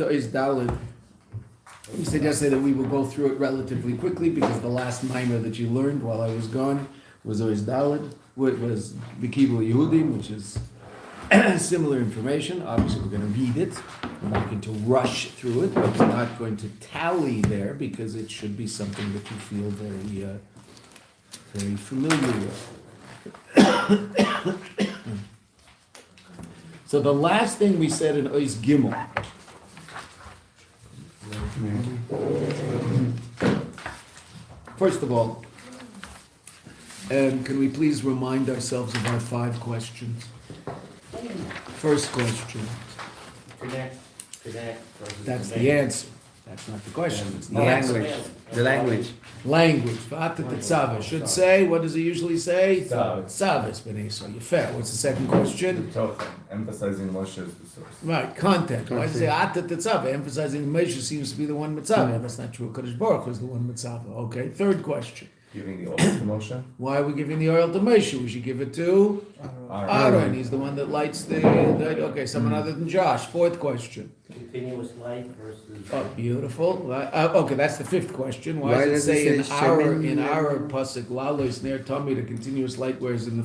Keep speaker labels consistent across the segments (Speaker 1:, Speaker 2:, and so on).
Speaker 1: is Dalit. We said yesterday that we will go through it relatively quickly because the last minor that you learned while I was gone was Ois Dalit, was B'Kibul Yehudim, which is similar information. Obviously, we're going to read it. We're not going to rush through it. It's not going to tally there because it should be something that you feel very, very familiar with. So the last thing we said in Ois Gimel. First of all, can we please remind ourselves of our 5 questions? First question.
Speaker 2: Connect.
Speaker 1: That's the answer. That's not the question. It's the answer.
Speaker 3: The language.
Speaker 1: Language. Veata tetzave. Should say, what does it usually say?
Speaker 3: Tetzave.
Speaker 1: B'nei so you fair. What's the second question?
Speaker 3: Torah, emphasizing Moshe as the source.
Speaker 1: Right, content. Why does it say Veata tetzave? Emphasizing Moshe seems to be the one mitzvah. That's not true. Kadosh Boruch was the one mitzvah. Okay, third question.
Speaker 3: Giving the oil to Moshe.
Speaker 1: Why are we giving the oil to Moshe? We should give it to Aaron. He's the one that lights the okay, someone other than Josh. Fourth question.
Speaker 2: Continuous light versus.
Speaker 1: Oh, beautiful. Okay, that's the 5th question. Why does it say in our pasuk Lalos ner Tommy the continuous light, whereas in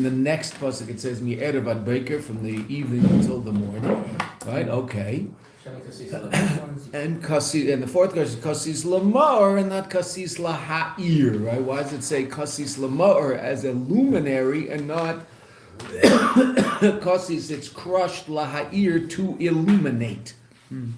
Speaker 1: the next pasuk it says mi erev ad baker from the evening until the morning, right? Okay. And the 4th question is kasis lamar and not kasis laha'ir, right? Why does it say kasis lamar as a luminary and not kasis? It's crushed laha'ir to illuminate.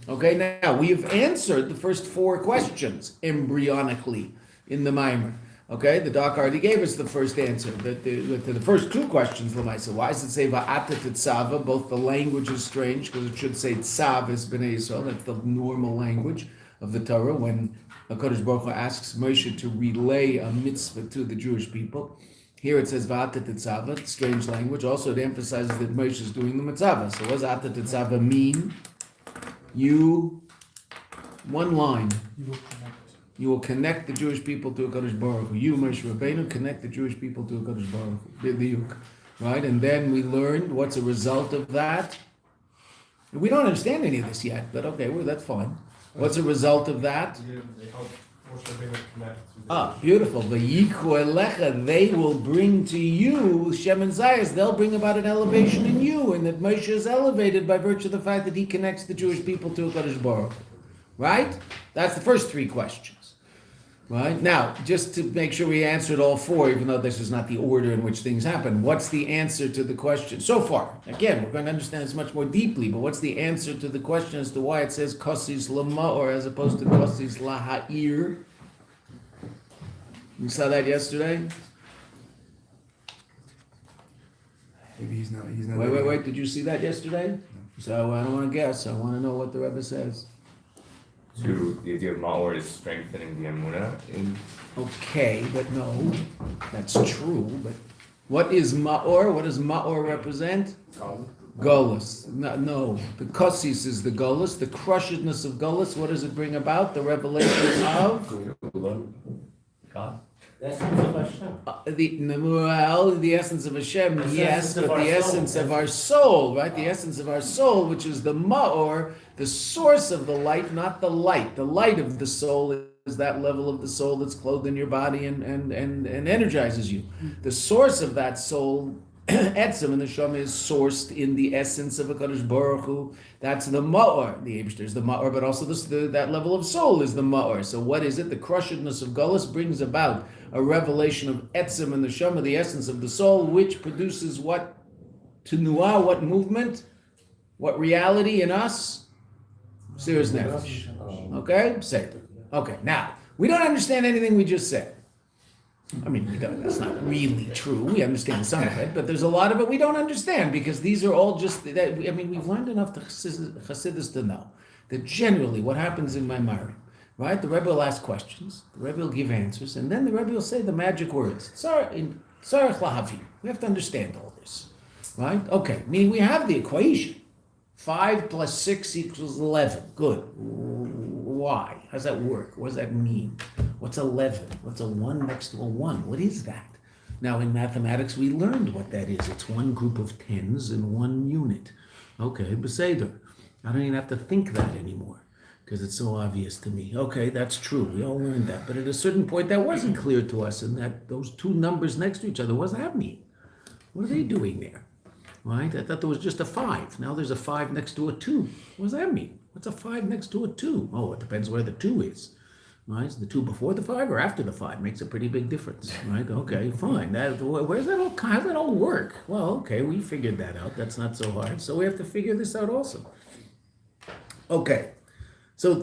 Speaker 1: Okay, now we have answered the first 4 questions embryonically in the mimer. Okay, the doc already gave us the first answer. The first 2 questions, Lamaisa. Why does it say Veata tetzave? Both the language is strange because it should say tzav is b'nei Yisrael. That's the normal language of the Torah when HaKadosh Baruch Hu asks Moshe to relay a mitzvah to the Jewish people. Here it says Veata tetzave, strange language. Also, it emphasizes that Moshe is doing the mitzvah. So, what does Veata tetzave mean? One line. You will connect the Jewish people to a HaKadosh Baruch Hu. You, Moshe Rabbeinu, connect the Jewish people to a HaKadosh Baruch Hu. Right? And then we learned what's a result of that. We don't understand any of this yet, but okay, well, that's fine. What's a result of that? Beautiful. They will bring to you, Shem and Zayas, they'll bring about an elevation in you, and that Moshe is elevated by virtue of the fact that he connects the Jewish people to a HaKadosh Baruch Hu. Right? That's the first 3 questions. Right? Now, just to make sure we answered all 4, even though this is not the order in which things happen, what's the answer to the question? So far, again, we're going to understand this much more deeply, but what's the answer to the question as to why it says Kosis Lama'or as opposed to Kosis Laha'ir? You saw that yesterday?
Speaker 3: Maybe he's not.
Speaker 1: Wait, did you see that yesterday? No. So I don't want to guess. I want to know what the Rebbe says.
Speaker 3: To the idea of Ma'or is strengthening the Emunah in.
Speaker 1: Okay, but no, that's true. But what is Ma'or? What does Ma'or represent? Golus. No, the Kosis is the Golus. The crushedness of Golus. What does it bring about? The revelation of
Speaker 2: God. The essence of Hashem.
Speaker 1: The essence of Hashem, yes, but the essence of our soul, right? The essence of our soul, which is the Ma'or, the source of the light, not the light. The light of the soul is that level of the soul that's clothed in your body and energizes you. The source of that soul, Etzem and the Neshama, is sourced in the essence of HaKadosh Baruch Hu. That's the Ma'or. The Eibishter is the Ma'or, but also that level of soul is the Ma'or. So what is it? The crushedness of Gullus brings about a revelation of Etzem and the Neshama, the essence of the soul, which produces what? Tenuah, what movement? What reality in us? Serious nefesh. Okay? Say it. Okay, now, we don't understand anything we just said. I mean, that's not really true. We understand some of it, but there's a lot of it we don't understand because these are all just, we've learned enough to Chassidus to know that generally what happens in Maimarim, right? The Rebbe will ask questions, the Rebbe will give answers, and then the Rebbe will say the magic words. Tzarech lahavir. We have to understand all this, right? Okay, meaning we have the equation. 5 + 6 = 11. Good. Why? How does that work? What does that mean? What's 11? What's a 1 next to a 1? What is that? Now, in mathematics, we learned what that is. It's one group of tens in one unit. Okay, Beseder. I don't even have to think that anymore because it's so obvious to me. Okay, that's true. We all learned that. But at a certain point, that wasn't clear to us, and that those two numbers next to each other, what does that mean? What are they doing there? Right? I thought there was just a 5. Now there's a 5 next to a 2. What does that mean? What's a 5 next to a 2? Oh, it depends where the 2 is. Right? Is the 2 before the 5 or after the 5? Makes a pretty big difference. Right? Okay, fine. Where's that all? How does that all work? Well, okay, we figured that out. That's not so hard. So we have to figure this out also. Okay. So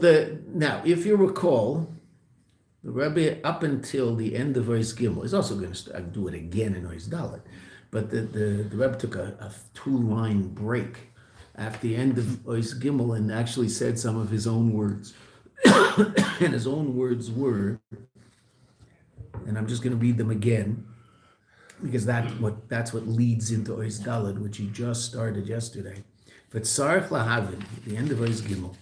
Speaker 1: now, if you recall, the Rebbe up until the end of Ois Gimel is also going to do it again in Ois Dalet. But the Rebbe took a 2-line break at the end of Ois Gimel and actually said some of his own words. And his own words were, and I'm just going to read them again, because that's what leads into Ois Dalet, which he just started yesterday. V'tzarich lahavin, at the end of Ois Gimel,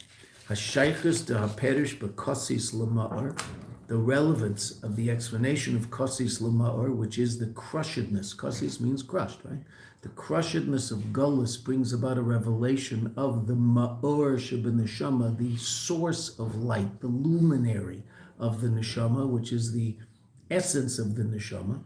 Speaker 1: hashaychus de haperish b'kosis l'ma'or, the relevance of the explanation of kosis l'ma'or, which is the crushedness. Kosis means crushed, right? The crushedness of Gullus brings about a revelation of the ma'or sheb'neshama, the source of light, the luminary of the neshama, which is the essence of the neshama.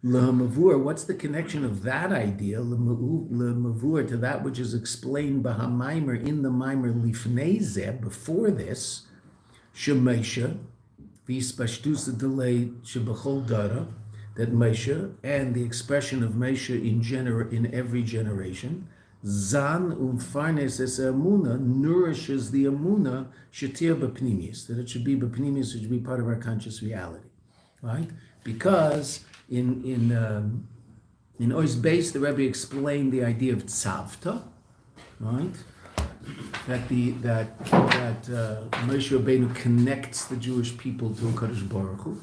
Speaker 1: L'hamavur, what's the connection of that idea, l'hamavur, to that which is explained b'hamaimer, in the maimer lifnei zeh, before this, shemesha, v'yispashtusa delay shebachol dara, that Mesha and the expression of Mesha in every generation, Zan umfarnes es amuna, nourishes the amuna shetir b'pnimius, that it should be b'pnimius, it should be part of our conscious reality, right? Because in Ois Beis, the Rebbe explained the idea of tzavta, right? That Moshe Rabbeinu connects the Jewish people to Kadosh Baruch Hu.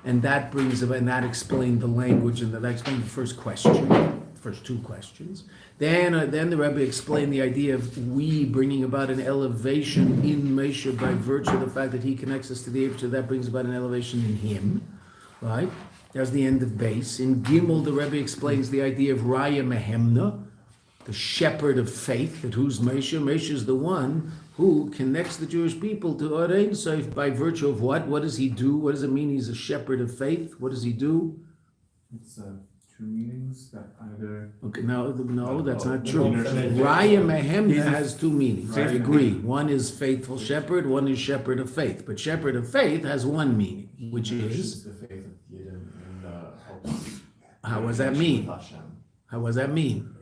Speaker 1: And that brings about, and that explained the language, and that explained the first question, first 2 questions. Then the Rebbe explained the idea of we bringing about an elevation in Moshe by virtue of the fact that he connects us to the Eibusher. That brings about an elevation in him, right? That's the end of base. In Gimel, the Rebbe explains the idea of Raya Mehemna, the shepherd of faith, that who's Moshe? Moshe is the one who connects the Jewish people to Or Ein Sof by virtue of what? What does he do? What does it mean he's a shepherd of faith? What does he do?
Speaker 4: It's 2 meanings that either...
Speaker 1: Okay, no, that's not true. Raya Mehemna has 2 meanings. I agree. One is faithful shepherd, one is shepherd of faith. But shepherd of faith has 1 meaning, which is...
Speaker 4: the faith of Yidden and helps...
Speaker 1: How does that mean? How does that mean?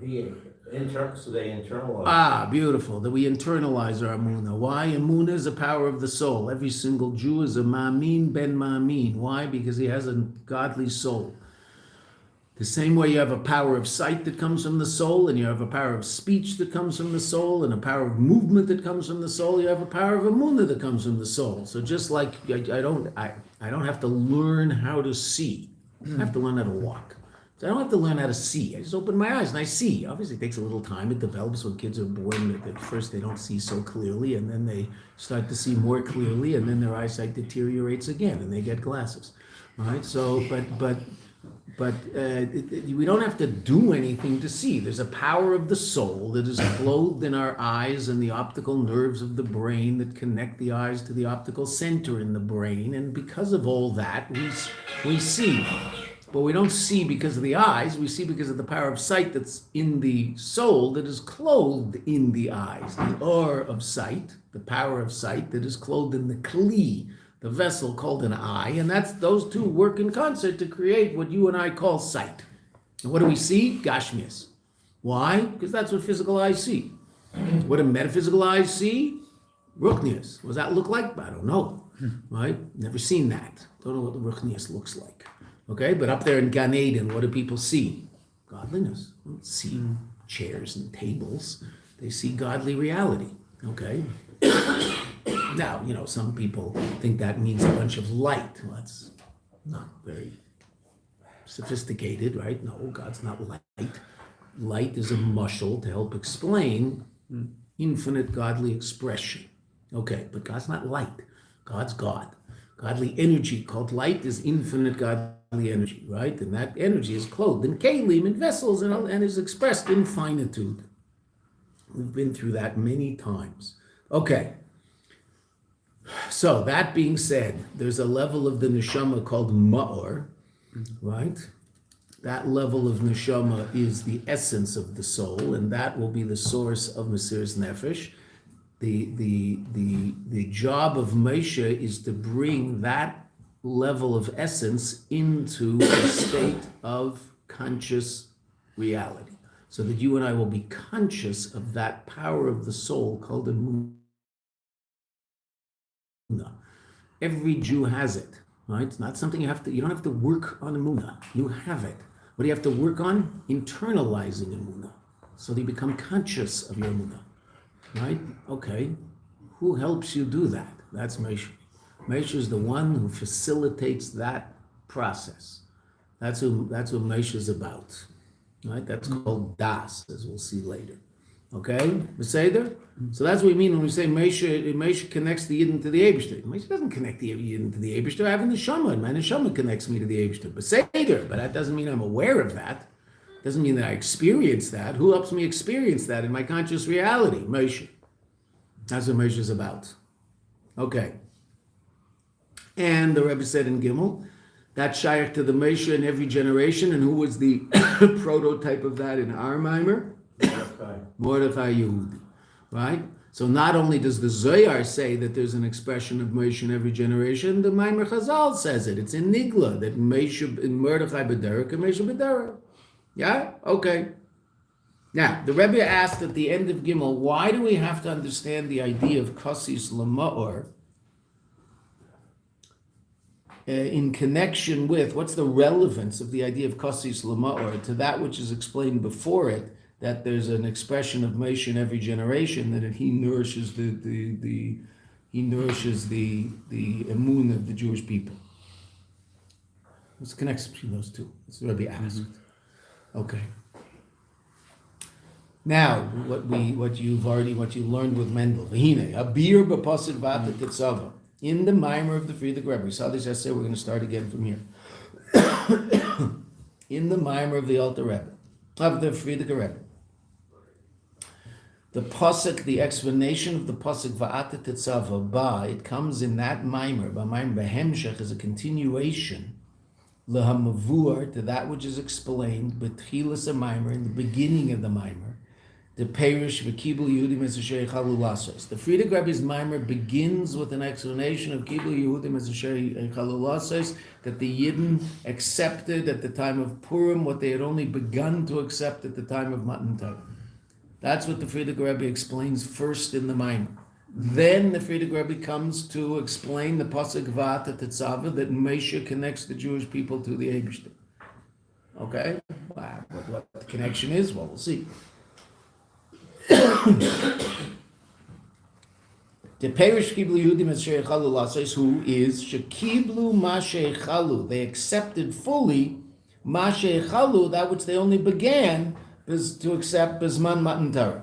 Speaker 2: So they internalize.
Speaker 1: Beautiful. That we internalize our Amunah. Why? Amunah is a power of the soul. Every single Jew is a Ma'amin ben Ma'amin. Why? Because he has a godly soul. The same way you have a power of sight that comes from the soul, and you have a power of speech that comes from the soul, and a power of movement that comes from the soul, you have a power of Amunah that comes from the soul. So just like I don't have to learn how to see. I have to learn how to walk. So I don't have to learn how to see. I just open my eyes and I see. Obviously, it takes a little time. It develops when kids are born. At first, they don't see so clearly, and then they start to see more clearly, and then their eyesight deteriorates again, and they get glasses. Right? So, but we don't have to do anything to see. There's a power of the soul that is clothed in our eyes and the optical nerves of the brain that connect the eyes to the optical center in the brain, and because of all that, we see. But we don't see because of the eyes, we see because of the power of sight that's in the soul that is clothed in the eyes. The or of sight, the power of sight that is clothed in the kli, the vessel called an eye, and those 2 work in concert to create what you and I call sight. And what do we see? Gashmias. Why? Because that's what physical eyes see. What do metaphysical eyes see? Ruchnias. What does that look like? I don't know. Right? Never seen that. Don't know what the Ruchnias looks like. Okay, but up there in Gan Eden, what do people see? Godliness. They don't see chairs and tables. They see godly reality. Okay? Now, some people think that means a bunch of light. Well, that's not very sophisticated, right? No, God's not light. Light is a mushal to help explain infinite godly expression. Okay, but God's not light. God's God. Godly energy called light is infinite godly energy, right? And that energy is clothed in kalim, in vessels, and is expressed in finitude. We've been through that many times. Okay. So that being said, there's a level of the neshama called ma'or, right? That level of neshama is the essence of the soul, and that will be the source of Mesiras Nefesh. The job of Moshe is to bring that level of essence into a state of conscious reality, so that you and I will be conscious of that power of the soul called emunah. Every Jew has it, right? It's not something you don't have to work on emunah. You have it. What do you have to work on? Internalizing emunah, so that you become conscious of your emunah, right? Okay. Who helps you do that? That's Moshe. Moshe is the one who facilitates that process. That's what Moshe is about, right? That's called das, as we'll see later. Okay, Beseder? So that's what we mean when we say Moshe connects the Yidden to the Eibishter. Moshe doesn't connect the Yidden to the Eibishter. I have a neshama, and my neshama connects me to the Eibishter. Beseder, but that doesn't mean I'm aware of that. Doesn't mean that I experience that. Who helps me experience that in my conscious reality? Moshe. That's what Moshe is about. Okay. And the Rebbe said in Gimel, that's shaykh to the Moshe in every generation, and who was the prototype of that in our Mimer? Mordechai Yehudi, right? So not only does the Zohar say that there's an expression of Moshe in every generation, the Maimer Chazal says it. It's in Nigla that Moshe in Mordechai B'derek and Moshe B'derek. Yeah? Okay. Now, the Rebbe asked at the end of Gimel, why do we have to understand the idea of Kasis L'Ma'or in connection with, what's the relevance of the idea of Kasis L'Ma'or to that which is explained before it, that there's an expression of Moshe in every generation, that he nourishes the emun of the Jewish people. What's the connection between those two? That's what Rabbi asked. Okay. Now, what you learned with Mendel. V'hine, habir b'pasid Veata tetzave. In the Mimer of the Friedrich Rebbe. We saw this essay, we're going to start again from here. In the Mimer of the Alter Rebbe, of the Friedrich Rebbe. The pasuk, the explanation of the pasuk Veata tetzave, it comes in that Mimer, Behemshech, is a continuation lehamavur, to that which is explained betchilas a Mimer, in the beginning of the Mimer, the Perish v'kibul Yehudim es asher yechalu lasos. The Friedrich Rebbe's Mimer begins with an explanation of kibul Yehudim es asher yechalu lasos, that the Yidden accepted at the time of Purim what they had only begun to accept at the time of Matan Torah. That's what the Friedrich Rebbe explains first in the Mimer. Then the Friedrich Rebbe comes to explain the pasuk Veata tetzave, that Moshe connects the Jewish people to the Eibishter. Okay? Wow. What the connection is, well, we'll see. The Perish kiblu Yehudim es she'echalu lasos, who is shekiblu ma she'echalu. They accepted fully ma she'echalu, that which they only began to accept Bizman Matan Torah.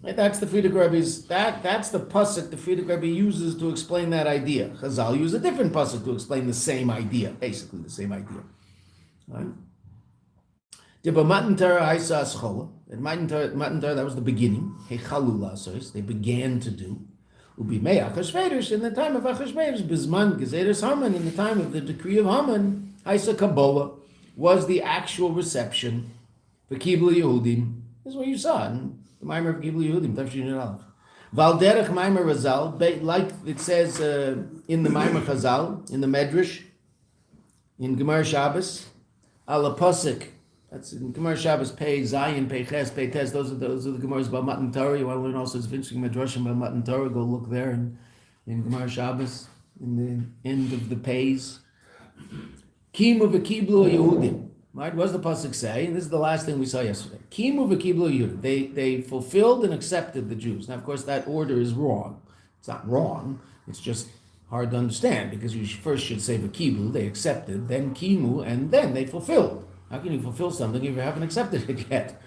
Speaker 1: That's the Friedrich Rebbe's, that's the pasuk the Friedrich Rebbe uses to explain that idea. Chazal use a different pasuk to explain the same idea, basically the same idea. Right? Matan Torah Haisa Aschola. At Matan Torah, that was the beginning. Hechalu lasos, they began to do. Ubimei Achashverosh, in the time of Achashverosh, Bizman Gezeres Haman, in the time of the decree of Haman, Haisa Kabbalah, was the actual reception for Kibul Yehudim. This is what you saw in the Maimer of Kibul Yehudim, Tafshin Aleph. Valderech Maimer Razal, like it says in the Maimer Chazal, in the Medrash, in Gemara Shabbos, Ala Pasuk. That's in Gemara Shabbos, Pei Zayin, Pei Ches, Pei Tes. Those are the Gemaras about Matan Torah. You want to learn all sorts of interesting Medrashim about Matan Torah, go look there in Gemara Shabbos, in the end of the Peis. Kimu v'kiblu Yehudim. Right? What does the pasuk say? And this is the last thing we saw yesterday. Kimu v'kiblu Yehudim. They fulfilled and accepted the Jews. Now, of course, that order is wrong. It's not wrong. It's just hard to understand, because you first should say v'kiblu, they accepted, then kimu, and then they fulfilled. How can you fulfill something if you haven't accepted it yet?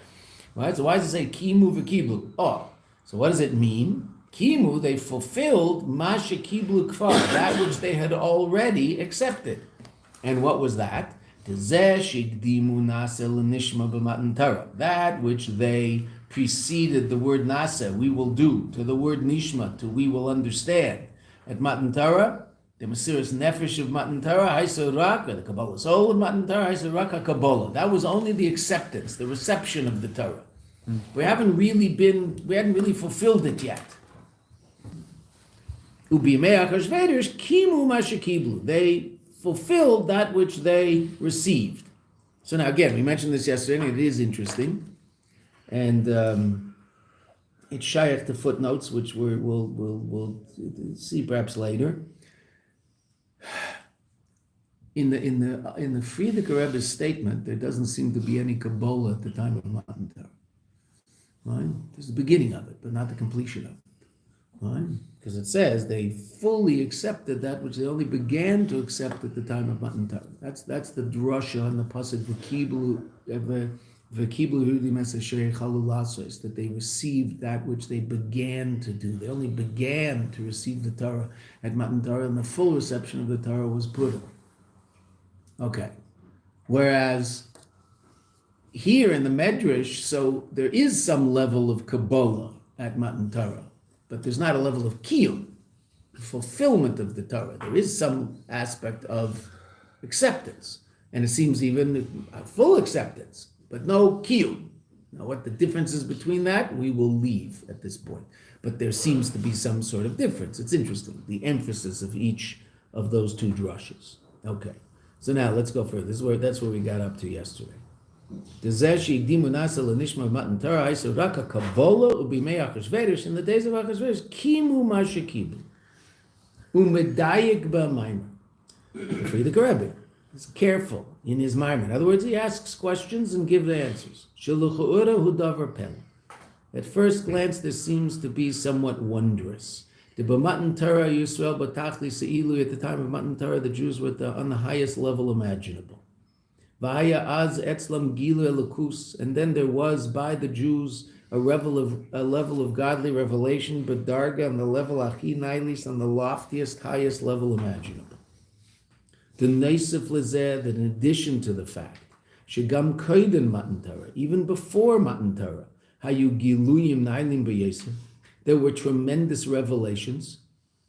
Speaker 1: Right? So why does it say kimu v'kiblu? Oh, so what does it mean? Kimu, they fulfilled mashe kiblu kfar, that which they had already accepted. And what was that? That which they preceded the word nasa, we will do, to the word nishma, to we will understand. At Matan Torah, the Mesiras Nefesh of Matan Torah, Haisa Rak, or the Kabbalah soul of Matan Torah, Haisa Rak HaKabbalah. That was only the acceptance, the reception of the Torah. We hadn't really fulfilled it yet. Ubimei Achashverosh kimu masha kiblu. They fulfilled that which they received. So now again, we mentioned this yesterday, and it is interesting. And it's shaykh to footnotes, which we'll see perhaps later. In the Frierdiker Rebbe's statement, there doesn't seem to be any Kabbalah at the time of Matan Torah. Right? There's the beginning of it, but not the completion of it. Right? Because it says they fully accepted that which they only began to accept at the time of Matan Torah. That's the drasha on the pasuk that they received that which they began to do. They only began to receive the Torah at Matan Torah, and the full reception of the Torah was Purim. Okay. Whereas here in the Medrash, so there is some level of Kabbalah at Matan Torah, but there's not a level of kiyum, fulfillment of the Torah. There is some aspect of acceptance, and it seems even a full acceptance, but no kiyum. Now, what the difference is between that, we will leave at this point. But there seems to be some sort of difference. It's interesting, the emphasis of each of those two drushes. Okay, so now let's go further. That's where we got up to yesterday. In the days of Achashverosh, kimu masha kiblu, umedayik ba'maymer. Frierdiker Rebbe is careful in his maimer. In other words, he asks questions and gives the answers. At first glance, this seems to be somewhat wondrous. At the time of Matan Torah, the Jews were on the highest level imaginable. And then there was by the Jews a level of godly revelation, but darga on the level achi nailis, on the loftiest, highest level imaginable. The neisif lezeh, that in addition to the fact, shegam koiden Matan Torah, even before Matan Torah, hayu giluyim nailim b'yesef, there were tremendous revelations.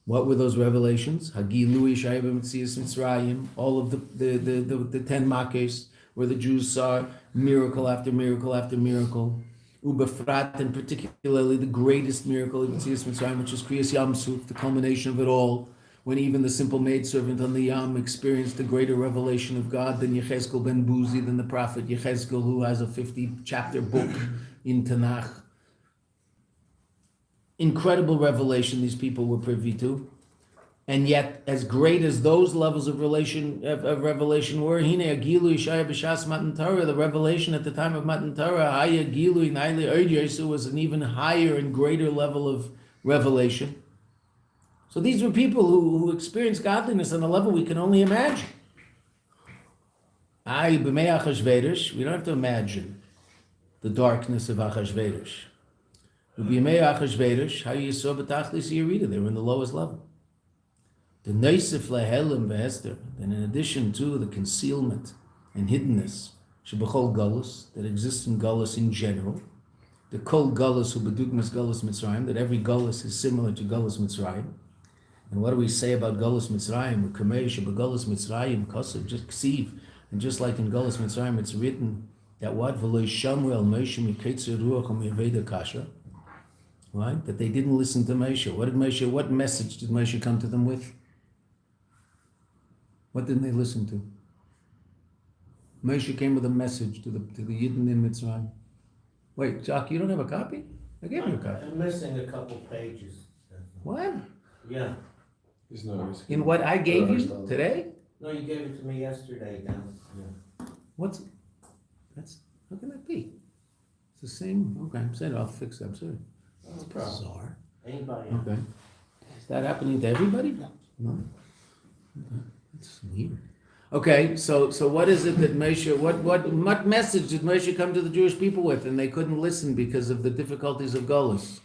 Speaker 1: What were those revelations? Hagilui Shayba Mitzias Mitzrayim, all of the 10 Makes, where the Jews saw miracle after miracle after miracle. Ubefrat, and particularly the greatest miracle of Mitzias Mitzrayim, which is Kriyas Yam Suf, the culmination of it all, when even the simple maidservant on the Yam experienced a greater revelation of God than Yechezkel ben Buzi, than the prophet Yechezkel, who has a 50-chapter book in Tanakh. Incredible revelation these people were privy to, and yet, as great as those levels of revelation were, Hine Agilu Yishaya B'Shas Matan Torah, the revelation at the time of Matan Torah, Haya Gilu Naili Oid Yesu, was an even higher and greater level of revelation. So these were people who experienced godliness on a level we can only imagine. B'mei Achashverosh, we don't have to imagine the darkness of Achashverosh. B'mei Achashverosh, how you saw b'tachlis Yerida, they were in the lowest level. The neisif lehelim v'hester, and in addition to the concealment and hiddenness, shebachol galus, that exists in galus in general, the kol galus hu bedugmas galus Mitzrayim, that every galus is similar to galus Mitzrayim. And what do we say about galus Mitzrayim? Kamei shebegalus Mitzrayim kasav, just ksiv, and just like in galus Mitzrayim, it's written that what v'lo shamru el Moshe miketzer ruach u'miyaveda kasha, right? That they didn't listen to Moshe. What message did Moshe come to them with? What didn't they listen to? Moshe came with a message to the Yidden in Mitzrayim. Wait, Jock, you don't have a copy? I gave you a copy.
Speaker 2: I'm missing a couple pages.
Speaker 1: What?
Speaker 2: Yeah.
Speaker 1: In what I gave you today?
Speaker 2: No, you gave it to me yesterday, Dan. Yeah.
Speaker 1: How can that be? It's the same, okay, I'm saying I'll fix that, I'm sorry.
Speaker 2: No
Speaker 1: It's
Speaker 2: problem.
Speaker 1: bizarre.
Speaker 2: Anybody?
Speaker 1: Okay. Is that happening to everybody? No. Okay. That's weird. Okay, so what is it that Moshe, what message did Moshe come to the Jewish people with, and they couldn't listen because of the difficulties of Golus?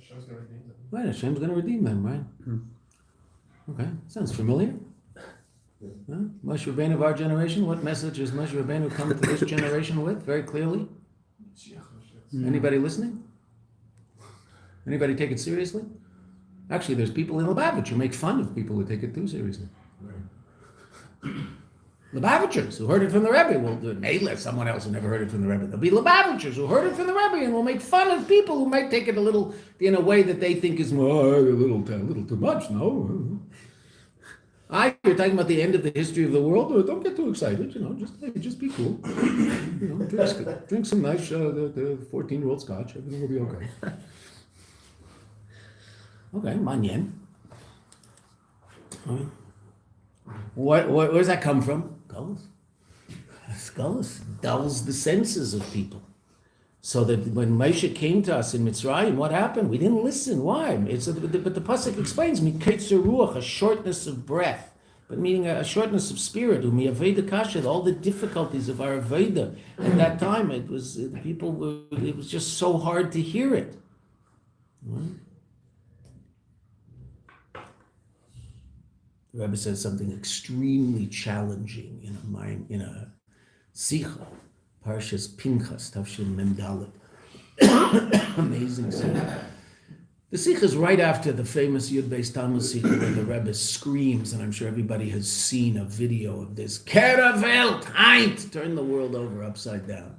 Speaker 5: Hashem's going to redeem them.
Speaker 1: Right, Hashem's going to redeem them, right? Okay, sounds familiar. Huh? Moshe Rabbeinu of our generation, what message has Moshe Rabbeinu come to this generation with, very clearly? Anybody listening? Anybody take it seriously? Actually, there's people in Lubavitch who make fun of people who take it too seriously. Lubavitchers who heard it from the Rebbe will do it. Someone else who never heard it from the Rebbe. There'll be Lubavitchers who heard it from the Rebbe and will make fun of people who might take it a little in a way that they think is more a little too much. No. You're talking about the end of the history of the world. Don't get too excited. Just be cool. Drink some nice 14-year-old scotch. Everything will be okay. Okay, manyen. Where does that come from? Gullus dulls the senses of people. So that when Moshe came to us in Mitzrayim, what happened? We didn't listen. Why? But the pasuk explains, miketzer ruach, a shortness of breath, but meaning a shortness of spirit. Umiyaveda kasha, all the difficulties of our Veda at that time. It was just so hard to hear it. Right? The Rebbe says something extremely challenging in a Sicha, Parshas Pinchas, Tavshin Mem Dalet. Amazing Sicha. The Sicha is right after the famous Yud Beis Tammuz Sicha where the Rebbe screams, and I'm sure everybody has seen a video of this, Keravelt, Heint, turn the world over upside down.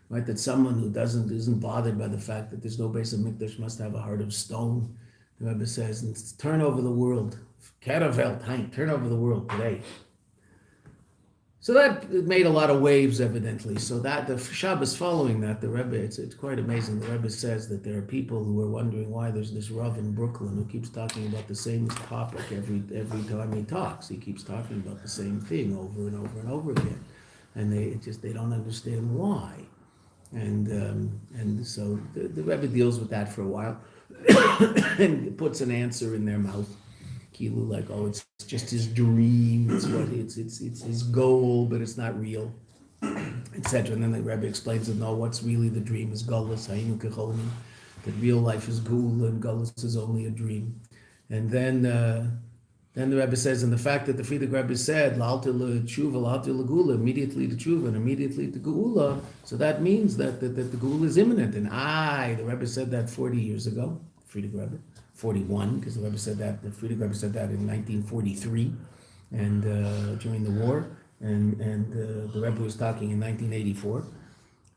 Speaker 1: Right? That someone who isn't bothered by the fact that there's no base of Mikdash must have a heart of stone. The Rebbe says, turn over the world. Keravelt, Heint, turn over the world today. So that made a lot of waves, evidently. So that the Shabbos following that, the Rebbe, it's quite amazing. The Rebbe says that there are people who are wondering why there's this Rav in Brooklyn who keeps talking about the same topic every time he talks. He keeps talking about the same thing over and over and over again, and they don't understand why. And so the Rebbe deals with that for a while and puts an answer in their mouth. Kilu, like, it's just his dream, it's his goal, but it's not real, etc. And then the Rebbe explains that no, what's really the dream is Gullus, Hayinu Kecholmi, that real life is Gula and Gullus is only a dream. And then the Rebbe says, and the fact that the Frierdiker Rebbe said, La'alti l'tshuva, La'alti l'gula, immediately to tshuva and immediately to geula, so that means that the geula is imminent. And the Rebbe said that 40 years ago, Frierdiker Rebbe. 41, because the Rebbe said that, the Frierdiker Rebbe said that in 1943, and during the war, and the Rebbe was talking in 1984.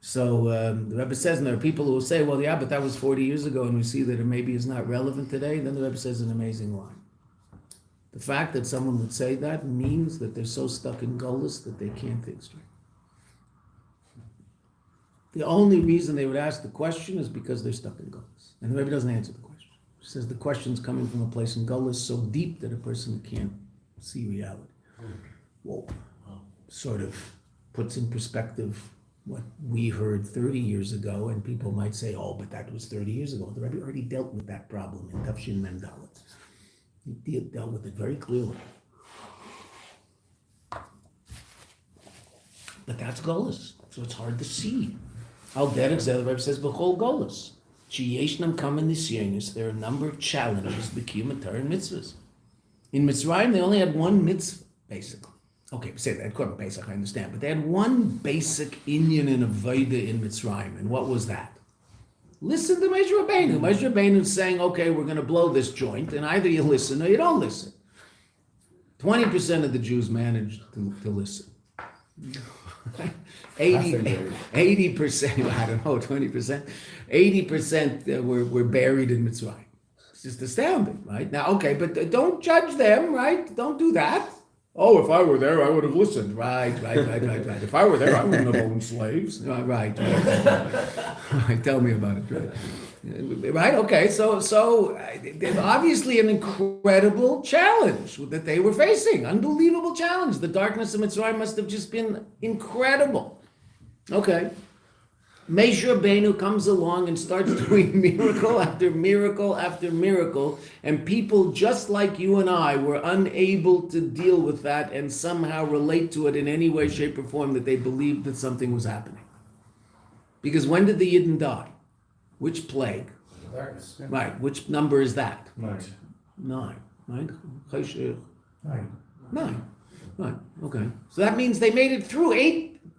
Speaker 1: So the Rebbe says, and there are people who will say, well, yeah, but that was 40 years ago, and we see that it maybe is not relevant today. Then the Rebbe says an amazing line. The fact that someone would say that means that they're so stuck in Gullus that they can't think straight. The only reason they would ask the question is because they're stuck in Gullus. And the Rebbe doesn't answer the question. He says the question's coming from a place in Gullus so deep that a person can't see reality. Whoa. Sort of puts in perspective what we heard 30 years ago, and people might say, oh, but that was 30 years ago. The Rebbe already dealt with that problem in Tafshin Mem Dalet. He dealt with it very clearly. But that's Gullus, so it's hard to see. Al Derek the Rebbe says, B'chol Gullus. There are a number of challenges b'kiyum Torah and mitzvahs. In Mitzrayim, they only had one mitzvah, basically. Okay, say that, Korban Pesach, I understand, but they had one basic inyan and avodah in Mitzrayim, and what was that? Listen to Moshe Rabbeinu. Moshe Rabbeinu is saying, okay, we're going to blow this joint, and either you listen or you don't listen. 20% of the Jews managed to listen. 80%, I don't know, 20%, 80% were buried in Mitzrayim. It's just astounding, right? Now, okay, but don't judge them, right? Don't do that. Oh, if I were there, I would have listened. Right. If I were there, I wouldn't have owned slaves. Right. Tell me about it, right? Okay, so obviously an incredible challenge that they were facing. Unbelievable challenge. The darkness of Mitzrayim must have just been incredible. Okay. Moshe Rabbeinu comes along and starts doing miracle after miracle after miracle, and people just like you and I were unable to deal with that and somehow relate to it in any way, shape, or form that they believed that something was happening. Because when did the Yidden die? Which plague?
Speaker 5: Darkness.
Speaker 1: Right. Which number is that?
Speaker 4: 9.
Speaker 1: 9. Right? 9. Right. Okay. So that means they made it through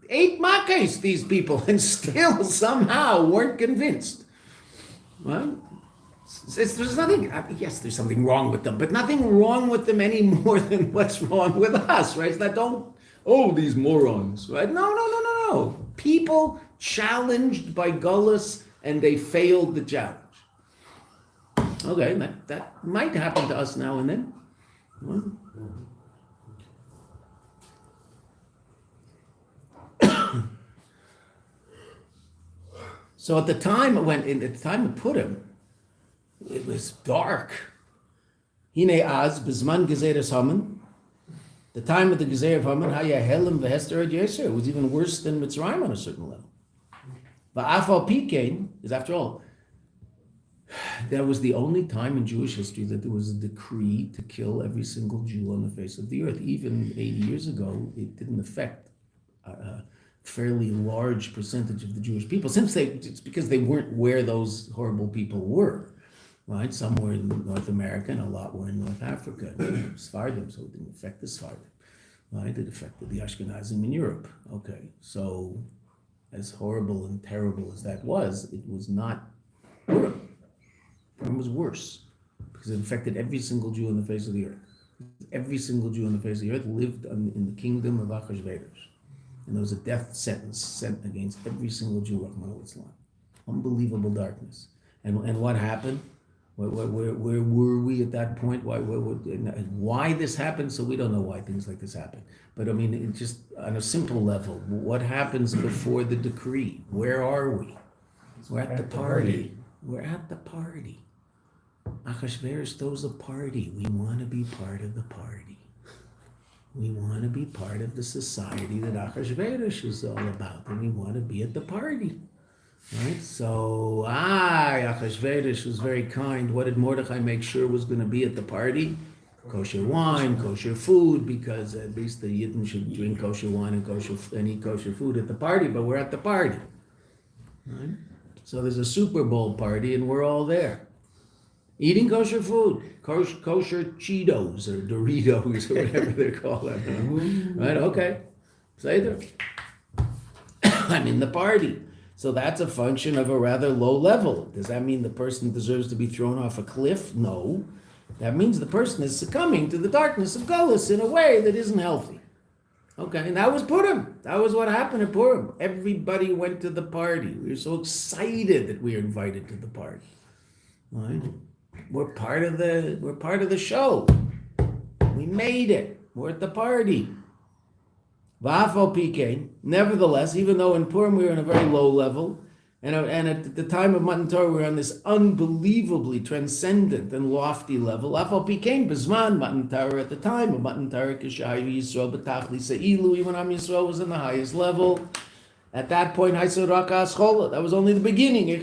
Speaker 1: 8 makes, these people, and still somehow weren't convinced. Right? There's nothing, yes, there's something wrong with them, but nothing wrong with them any more than what's wrong with us, right? It's not, these morons, right? No. People challenged by Gullus, and they failed the challenge. Okay, that might happen to us now and then. Well, so at the time it put him, it was dark. Hine az bezman gezeres haman. The time of the gezer of Haman, haya helim v'hester ad yeser. It was even worse than Mitzrayim on a certain level. Va'afal pikein is, after all, that was the only time in Jewish history that there was a decree to kill every single Jew on the face of the earth. Even 80 years ago, it didn't affect a fairly large percentage of the Jewish people, it's because they weren't where those horrible people were, right? Some were in North America and a lot were in North Africa. Sephardim, so it didn't affect the Sephardim, right? It affected the Ashkenazim in Europe. Okay, so as horrible and terrible as that was, it was not Purim. Purim was worse because it affected every single Jew on the face of the earth. Every single Jew on the face of the earth lived in the kingdom of Achashverosh. And there was a death sentence sent against every single Jew of Islam. Unbelievable darkness. And what happened? Where were we at that point? Why this happened? So we don't know why things like this happen. But I mean, it just on a simple level, what happens before the decree? Where are we? We're at the party. We're at the party. Achashverosh throws a party. We want to be part of the party. We want to be part of the society that Achashverosh is all about, and we want to be at the party, right? So, Achashverosh was very kind. What did Mordechai make sure was going to be at the party? Kosher wine, kosher food, because at least the Yidden should drink kosher wine and eat kosher food at the party, but we're at the party, right? So there's a Super Bowl party, and we're all there. Eating kosher food, kosher Cheetos or Doritos or whatever they're called. Right, okay. Seder. I'm in the party. So that's a function of a rather low level. Does that mean the person deserves to be thrown off a cliff? No. That means the person is succumbing to the darkness of Gullus in a way that isn't healthy. Okay, and that was Purim. That was what happened at Purim. Everybody went to the party. We were so excited that we were invited to the party. Right? We're part of the show. We made it. We're at the party. V'afal pikein. Nevertheless, even though in Purim we were on a very low level, and at the time of Matan Torah we were on this unbelievably transcendent and lofty level. V'afal pikein b'zman Matan Torah, at the time of Matan Torah, kishayu Yisrael b'tachli se'ilu, even Am Yisrael was in the highest level. At that point, that was only the beginning. You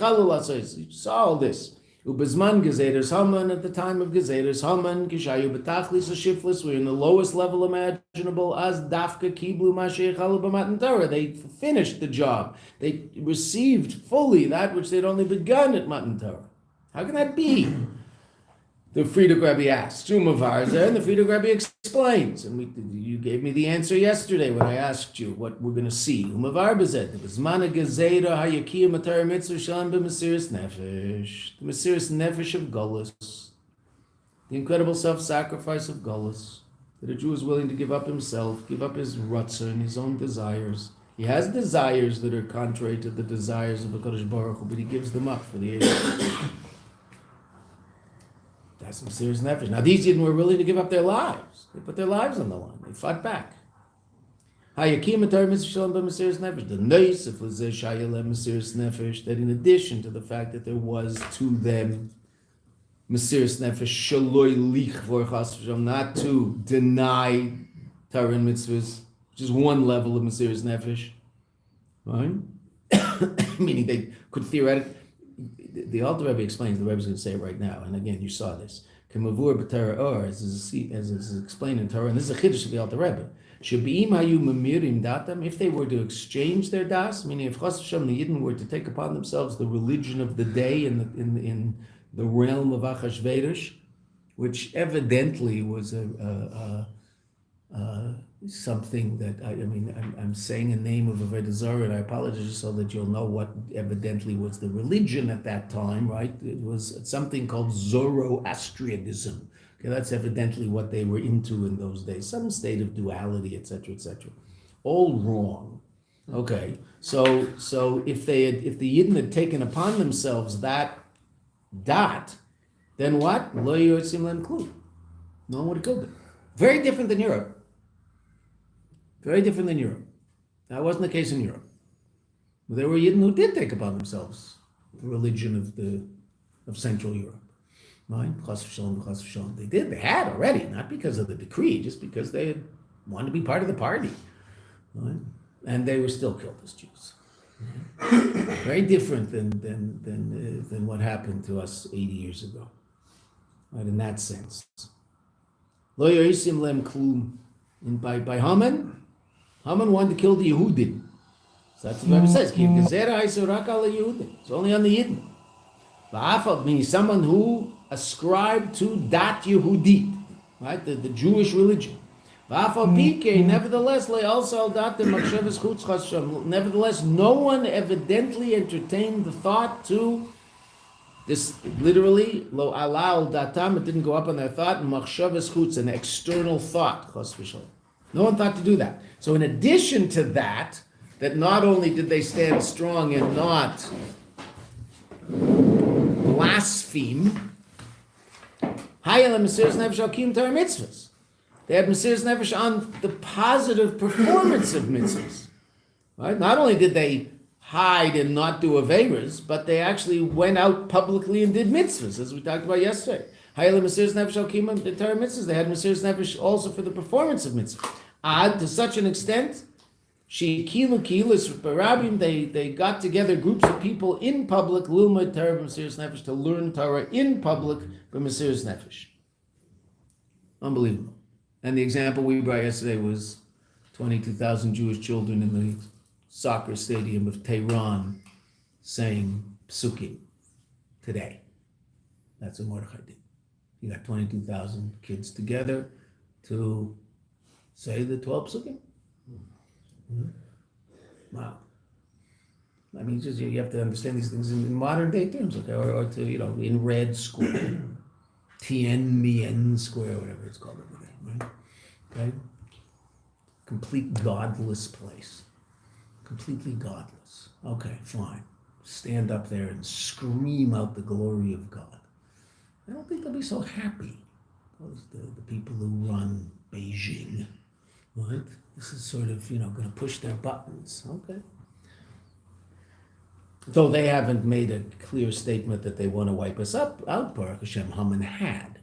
Speaker 1: saw all this. Ubezman Gezeres Haman, at the time of Gezeres Haman, Kishayu B'tachlis Shiflis, we're in the lowest level imaginable. As Dafka Kiblu Mashiach Matan Torah, they finished the job. They received fully that which they'd only begun at Matan Torah. How can that be? The Frierdiker Rebbe asks, Shumavarza, and the Frierdiker Rebbe explains. And you gave me the answer yesterday when I asked you what we're going to see. Umavarbazet, the Bezmana Gezeda Hayakia Matar Mitzvah Shalom B'Mesiris Nefesh, the Mesiris Nefesh of Gullus, the incredible self-sacrifice of Gullus, that a Jew is willing to give up himself, give up his rutzah and his own desires. He has desires that are contrary to the desires of HaKadosh Baruch Hu, but he gives them up for the age. That's some serious nefesh. Now these Yidden were willing to give up their lives. They put their lives on the line. They fought back. Hayakim atar mitzvah shalom b'mesiris nefesh. The neis of lezeh shayalem mesiris nefesh. That in addition to the fact that there was to them mesiris nefesh shaloi lich vorchas v'sham, not to deny Torah and mitzvahs, which is one level of mesiris nefesh, right? Meaning they could theoretically. The Alter Rebbe explains, the Rebbe is going to say it right now, and again, you saw this. Kemavur b'Torah or, as is explained in Torah, and this is a chiddush of the Alter Rebbe. Shebeim hayu memirim datam, if they were to exchange their das, meaning if Chas v'Shem the Yidden were to take upon themselves the religion of the day in the realm of Achashverosh, which evidently was a something that I'm saying a name of a Avodah Zarah, and I apologize so that you'll know what evidently was the religion at that time, right? It was something called Zoroastrianism. Okay, that's evidently what they were into in those days. Some state of duality, etc., etc. All wrong. Okay, so if the Yidden had taken upon themselves that dot, then what? Lo yotzim lem klum. No one would have killed them. Very different than Europe. Very different than Europe. That wasn't the case in Europe. But there were Yidden who did take upon themselves the religion of Central Europe. Right? Chas v'shalom. They did. They had already, not because of the decree, just because they had wanted to be part of the party. Right? And they were still killed as Jews. Very different than what happened to us 80 years ago. Right? In that sense. Lo yotzim lem klum. And by Haman wanted to kill the Yehudim. So that's what the Bible says. It's only on the Yidden. Va'afal means someone who ascribed to dat Yehudit, right? The Jewish religion. Va'afal pike, nevertheless, nevertheless, no one evidently entertained the thought to this, literally, lo alal datam, it didn't go up on their thought, and machshavas chutz, an external thought, chas v'shalom. No one thought to do that. So in addition to that not only did they stand strong and not blaspheme, they had mesiras nefesh on the positive performance of mitzvahs. Right? Not only did they hide and not do averas, but they actually went out publicly and did mitzvahs, as we talked about yesterday. They had mesiras nefesh also for the performance of mitzvahs. To such an extent, they got together groups of people in public, lilmod Torah b'mesiras nefesh, to learn Torah in public b'mesiras nefesh. Unbelievable. And the example we brought yesterday was 22,000 Jewish children in the soccer stadium of Tehran saying psukim today. That's what Mordechai did. You got 22,000 kids together to say the 12 psukim. Wow. I mean, just you have to understand these things in modern day terms, okay? Or to, in Red Square, Tiananmen Square, whatever it's called over there, right? Okay? Complete godless place. Completely godless. Okay, fine. Stand up there and scream out the glory of God. I don't think they'll be so happy. Those the people who run Beijing, right? This is sort of, going to push their buttons. Okay. Though they haven't made a clear statement that they want to wipe us out, Baruch Hashem, Haman had.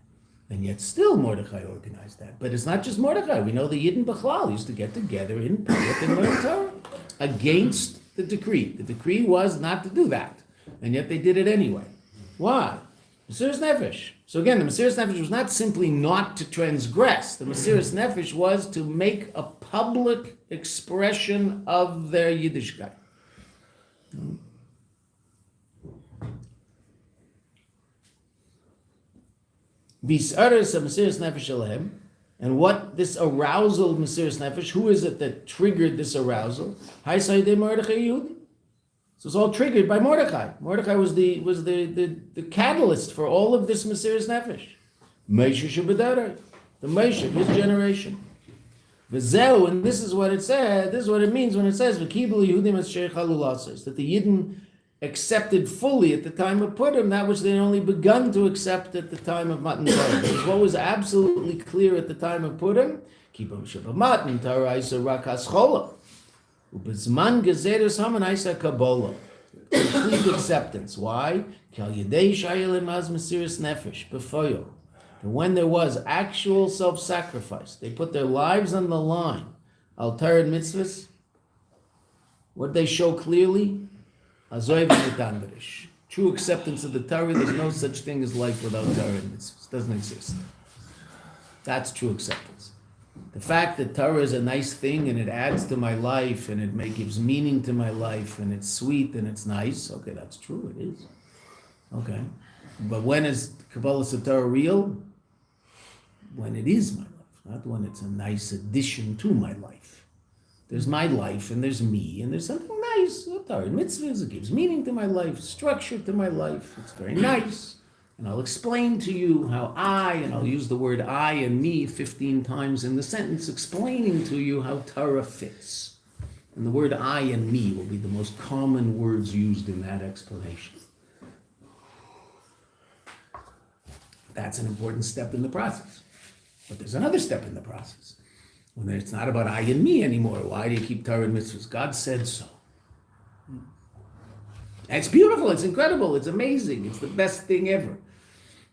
Speaker 1: And yet still Mordechai organized that. But it's not just Mordechai. We know the Yidden Bechlal used to get together in public and learn Torah against the decree. The decree was not to do that. And yet they did it anyway. Why? Mesiras nefesh. So again, the Mesiras nefesh was not simply not to transgress. The Mesiras nefesh was to make a public expression of their Yiddishkeit. V'saras Mesiras nefesh alehem, and what this arousal of Mesiras nefesh? Who is it that triggered this arousal? Hai Sayyidei Mordechai Yehudi. So it's all triggered by Mordechai. Mordechai was the catalyst for all of this Mesiras nefesh. Moshe Shabbatai, the Moshe of his generation. V'zeu, and this is what it said. This is what it means when it says V'kibul Yehudim es shechalu lasos, that the Yidden accepted fully at the time of Purim that which they had only begun to accept at the time of Matan Torah. Because what was absolutely clear at the time of Purim, Kibam Shabbat Matan Torah Isa Rak Haschola. Ubizman Gezerus Haman Isa Kabbalah. Complete acceptance. Why? Kal Yedei Shayelim Az Mesiras Nefesh B'foyo. And when there was actual self-sacrifice, they put their lives on the line. Al Torah and mitzvahs. What they show clearly? True acceptance of the Torah. There's no such thing as life without Torah and mitzvahs. It doesn't exist. That's true acceptance. The fact that Torah is a nice thing and it adds to my life and it gives meaning to my life and it's sweet and it's nice, okay, that's true, it is. Okay. But when is Kabbalah Torah real? When it is my life. not one that's a nice addition to my life. There's my life, and there's me, and there's something nice. Torah mitzvahs, it gives meaning to my life, structure to my life. It's very nice. And I'll explain to you how and I'll use the word I and me 15 times in the sentence, explaining to you how Torah fits. And the word I and me will be the most common words used in that explanation. That's an important step in the process. But there's another step in the process. When it's not about I and me anymore. Why do you keep Torah and mitzvahs? God said so. And it's beautiful, it's incredible, it's amazing, it's the best thing ever.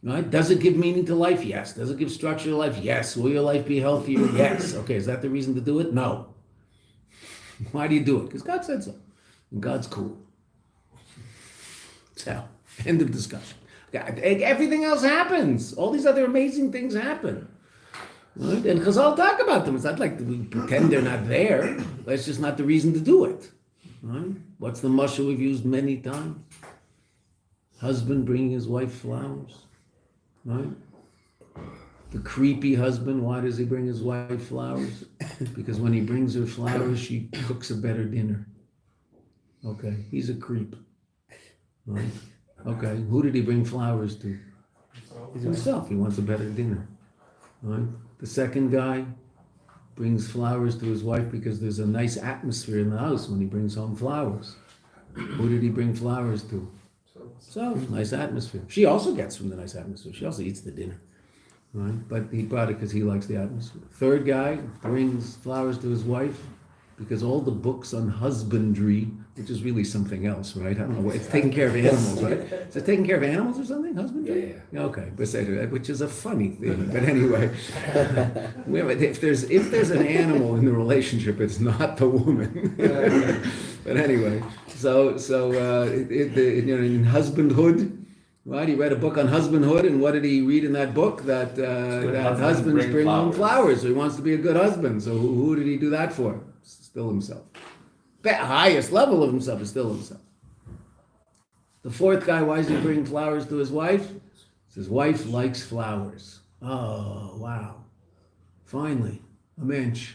Speaker 1: Right? Does it give meaning to life? Yes. Does it give structure to life? Yes. Will your life be healthier? Yes. Okay, is that the reason to do it? No. Why do you do it? Because God said so. And God's cool. So, end of discussion. Everything else happens. All these other amazing things happen. Right? And because I'll talk about them. It's not like we pretend they're not there. That's just not the reason to do it. Right? What's the mushal we've used many times? Husband bringing his wife flowers. Right? The creepy husband, why does he bring his wife flowers? Because when he brings her flowers, she cooks a better dinner. Okay, he's a creep. Right? Okay, who did he bring flowers to? Himself. He wants a better dinner. Right? The second guy brings flowers to his wife because there's a nice atmosphere in the house when he brings home flowers. Who did he bring flowers to? So, nice atmosphere. She also gets from the nice atmosphere. She also eats the dinner. Right? But he brought it because he likes the atmosphere. Third guy brings flowers to his wife because all the books on husbandry, which is really something else, right? I don't know. It's taking care of animals, right? Is it taking care of animals or something? Husbandry? Yeah. Okay, which is a funny thing. But anyway, if there's an animal in the relationship, it's not the woman. But anyway, so in husbandhood, right? He read a book on husbandhood, and what did he read in that book? That husbands bring home flowers. So he wants to be a good husband. So who did he do that for? Still himself. The highest level of himself is still himself. The fourth guy, why is he bringing flowers to his wife? His wife likes flowers. Oh, wow. Finally, a mensch.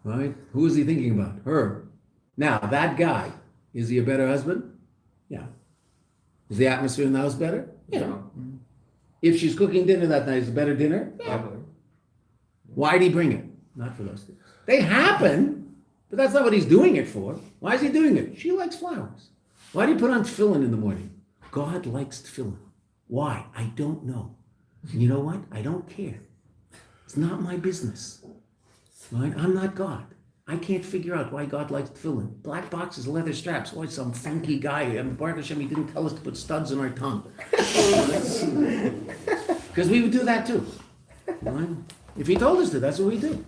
Speaker 1: Right? Who is he thinking about? Her. Now, that guy, is he a better husband? Yeah. Is the atmosphere in the house better? Yeah. If she's cooking dinner that night, is it a better dinner? Yeah. Why did he bring it? Not for those things. They happen, but that's not what he's doing it for. Why is he doing it? She likes flowers. Why do you put on tefillin in the morning? God likes tefillin. Why? I don't know. And you know what? I don't care. It's not my business. Right? I'm not God. I can't figure out why God likes tefillin. Black boxes, leather straps. Why some funky guy? And Baruch Hashem, he didn't tell us to put studs in our tongue. Because we would do that too. Right? If he told us to, that's what we do.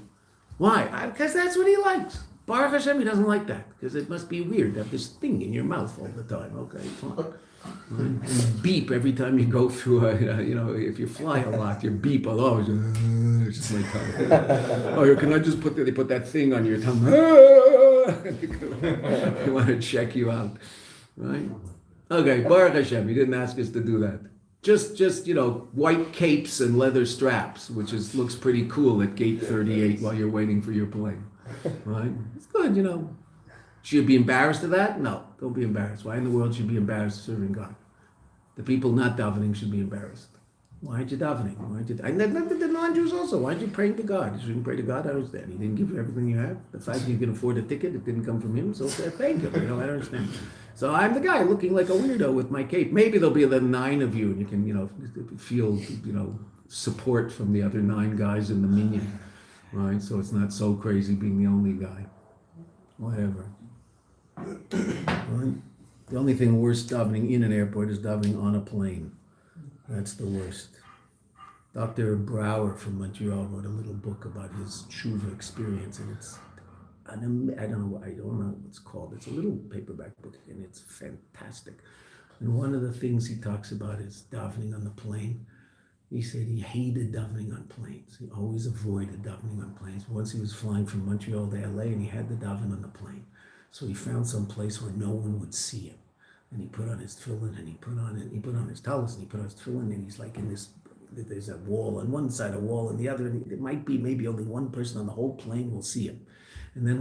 Speaker 1: Why? Because that's what he likes. Baruch Hashem, he doesn't like that. Because it must be weird to have this thing in your mouth all the time. Okay, fine. And beep every time you go through if you fly a lot, you beep a lot. It's just like, oh, can I just put that thing on your tongue? They want to check you out, right? Okay, Baruch Hashem, he didn't ask us to do that. Just white capes and leather straps, which looks pretty cool at gate 38 while you're waiting for your plane, right? It's good, Should you be embarrassed of that? No, don't be embarrassed. Why in the world should you be embarrassed serving God? The people not davening should be embarrassed. Why aren't you davening? And the non-Jews also. Why aren't you praying to God? You shouldn't pray to God. I understand. He didn't give you everything you have. The fact you can afford a ticket, it didn't come from him. So thank him. I don't understand. So I'm the guy looking like a weirdo with my cape. Maybe there'll be the 9 of you, and you can feel support from the other 9 guys in the minyan, right? So it's not so crazy being the only guy. Whatever. Right? The only thing worse davening in an airport is davening on a plane. That's the worst. Dr. Brower from Montreal wrote a little book about his tshuva experience, and it's I don't know what it's called. It's a little paperback book, and it's fantastic. And one of the things he talks about is davening on the plane. He said he hated davening on planes. He always avoided davening on planes. Once he was flying from Montreal to LA, and he had to daven on the plane. So he found some place where no one would see him. And he put on his tefillin, and he put on his talis, and he put on his tefillin, and he's like in this there's a wall on one side, a wall on the other, and it might be maybe only one person on the whole plane will see him. And then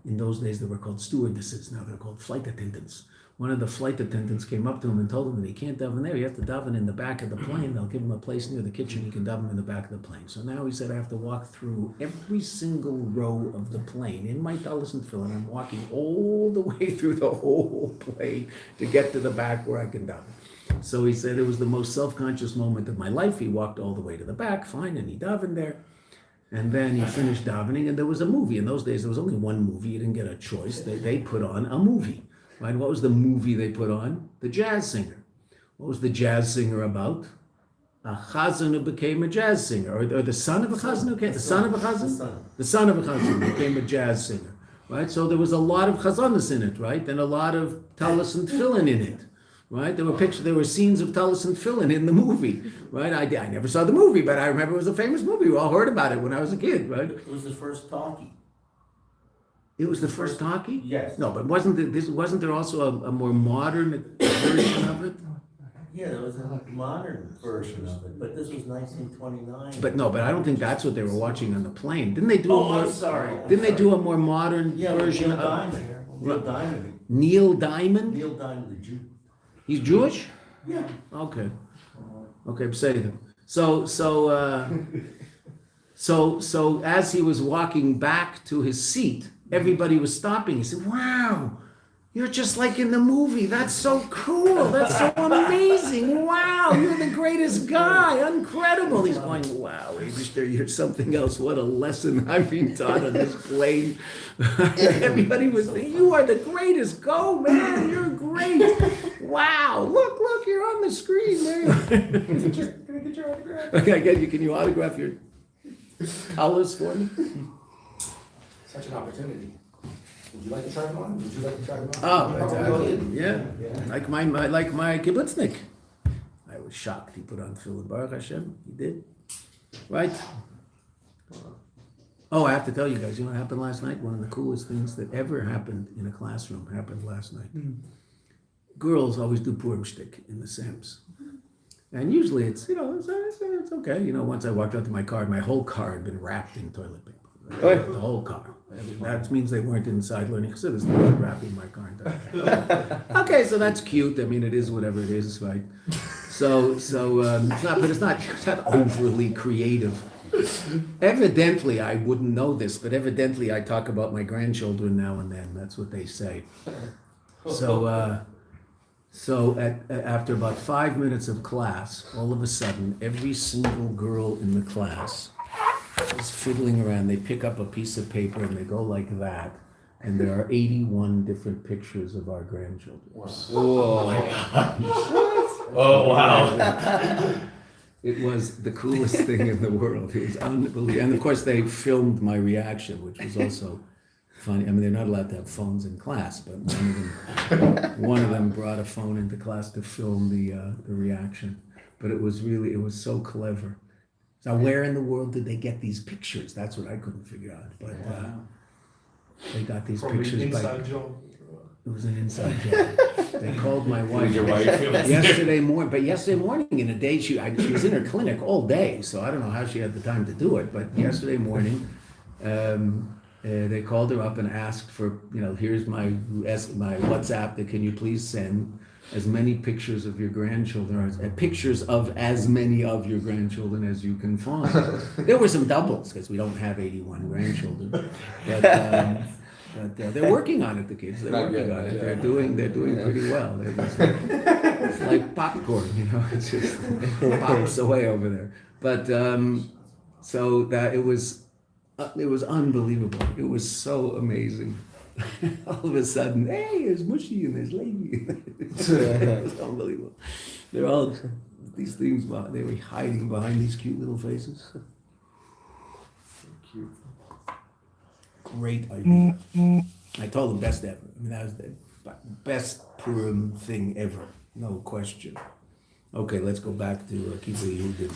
Speaker 1: in those days they were called stewardesses, now they're called flight attendants. One of the flight attendants came up to him and told him that he can't daven there, you have to daven in the back of the plane. They'll give him a place near the kitchen, he can daven in the back of the plane. So now he said, I have to walk through every single row of the plane in my tallis and tefillin. I'm walking all the way through the whole plane to get to the back where I can daven. So he said it was the most self-conscious moment of my life. He walked all the way to the back, fine, and he davened there. And then he finished davening, and there was a movie. In those days, there was only one movie. You didn't get a choice. They put on a movie, right? What was the movie they put on? The Jazz Singer. What was the jazz singer about? A chazan who became a jazz singer, or the son of a chazan. Okay, the son of a chazan. The son of a chazan became a jazz singer, right? So there was a lot of chazanas in it, right? And a lot of tallis and tefillin in it. Right, there were scenes of tallis and tefillin in the movie, right? I never saw the movie, but I remember it was a famous movie. We all heard about it when I was a kid, right?
Speaker 2: It was the first talkie.
Speaker 1: It was the first talkie?
Speaker 2: Yes.
Speaker 1: No, but wasn't there also a more modern version of it?
Speaker 2: Yeah, there was a modern version of it, but this was 1929.
Speaker 1: But I don't think that's what they were watching on the plane. Didn't they do
Speaker 2: I'm sorry.
Speaker 1: Didn't they do a more modern version
Speaker 2: Neil
Speaker 1: of
Speaker 2: Diamond. Neil Diamond.
Speaker 1: Neil Diamond?
Speaker 2: Neil Diamond, the Jew.
Speaker 1: He's Jewish?
Speaker 2: Yeah.
Speaker 1: Okay, say them. So as he was walking back to his seat, everybody was stopping. He said, "Wow, you're just like in the movie. That's so cool. That's so amazing. Wow, you're the greatest guy. Incredible." He's going, "Wow, Abishter, you're something else. What a lesson I'm being taught on this plane." Everybody was saying, "You are the greatest. Go, man. You're great. Wow, look, you're on the screen, man."
Speaker 5: Can I get your autograph?
Speaker 1: Okay, can you autograph your colors for me?
Speaker 5: Such an opportunity. Would you like to try them on?
Speaker 1: Oh, exactly. Yeah. Like my kibbutznik. I was shocked. He put on tefillin. Baruch Hashem. He did. Right? Oh, I have to tell you guys, you know what happened last night? One of the coolest things that ever happened in a classroom happened last night. Girls always do Purim-shtik in the Sams. And usually it's okay. Once I walked out to my car, my whole car had been wrapped in toilet paper. Right? The whole car. That means they weren't inside learning Chassidus. They were wrapping my car in toilet paper. Okay, so that's cute. I mean, it is whatever it is, right? So it's not overly creative. Evidently, I wouldn't know this, but evidently I talk about my grandchildren now and then. That's what they say. So after about 5 minutes of class, all of a sudden, every single girl in the class is fiddling around. They pick up a piece of paper and they go like that. And there are 81 different pictures of our grandchildren.
Speaker 3: Whoa. Oh, wow.
Speaker 1: It was the coolest thing in the world. It was unbelievable. And of course, they filmed my reaction, which was also funny. I mean, they're not allowed to have phones in class, but one of them brought a phone into class to film the reaction. But it was so clever. So where in the world did they get these pictures? That's what I couldn't figure out. But they got these pictures
Speaker 5: inside job.
Speaker 1: It was an inside job. They called my wife yesterday morning in a day. She was in her clinic all day, so I don't know how she had the time to do it. But yesterday morning, they called her up and asked for, here's my WhatsApp. That can you please send as many pictures of your grandchildren, pictures of as many of your grandchildren as you can find. There were some doubles because we don't have 81 grandchildren, but they're working on it. The kids, they're working on it. They're doing pretty well. It's like popcorn, It's just it pops away over there. But so that it was unbelievable. It was so amazing. All of a sudden, hey, there's Mushy and there's Lady. It was unbelievable. They're all these things. They were hiding behind these cute little faces. So cute. Great idea. I told them best ever. I mean, that was the best Purim thing ever, no question. Okay, let's go back to Kippur Yehudim.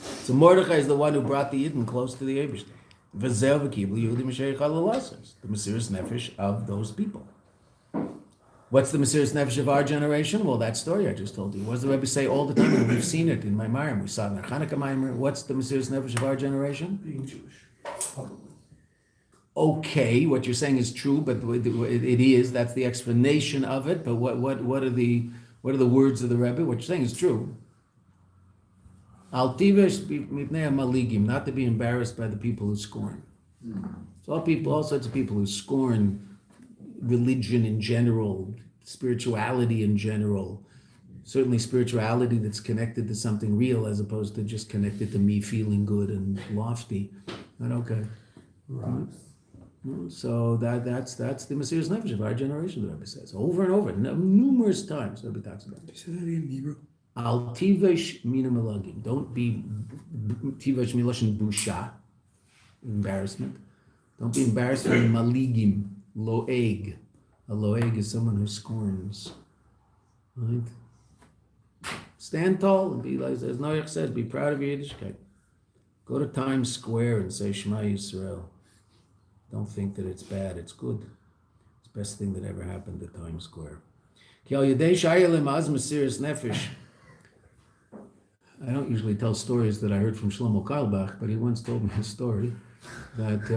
Speaker 1: So Mordechai is the one who brought the Yidden close to the Eibishter. The Mesiris Nefesh of those people. What's the Mesiras Nefesh of our generation? Well, that story I just told you. What does the Rebbe say all the time? And we've seen it in my Maimer. We saw it in our Chanukah Maimer. What's the Mesiras Nefesh of our generation?
Speaker 5: Being Jewish, probably.
Speaker 1: Okay, what you're saying is true, but it is. That's the explanation of it. But what are the words of the Rebbe? What you're saying is true. Al tivesh mipnei maligim, not to be embarrassed by the people who scorn. So all sorts of people who scorn religion in general, spirituality in general, certainly spirituality that's connected to something real as opposed to just connected to me feeling good and lofty. But okay. So that's the Mesiras Nefesh of our generation, the Rebbe says over and over, numerous times. The Rebbe talks about it.
Speaker 6: Say that in Hebrew.
Speaker 1: Al tivesh mina malagim. Don't be tivesh miloshin busha, embarrassment. Don't be embarrassed from maligim, loeg. A loeg is someone who scorns. Right? Stand tall and be like, as Noach says, be proud of your Yiddishkeit. Go to Times Square and say Shema Yisrael. Don't think that it's bad, it's good. It's the best thing that ever happened at Times Square. Ki al yedei shayelem az mesiras nefesh. I don't usually tell stories that I heard from Shlomo Carlebach, but he once told me a story that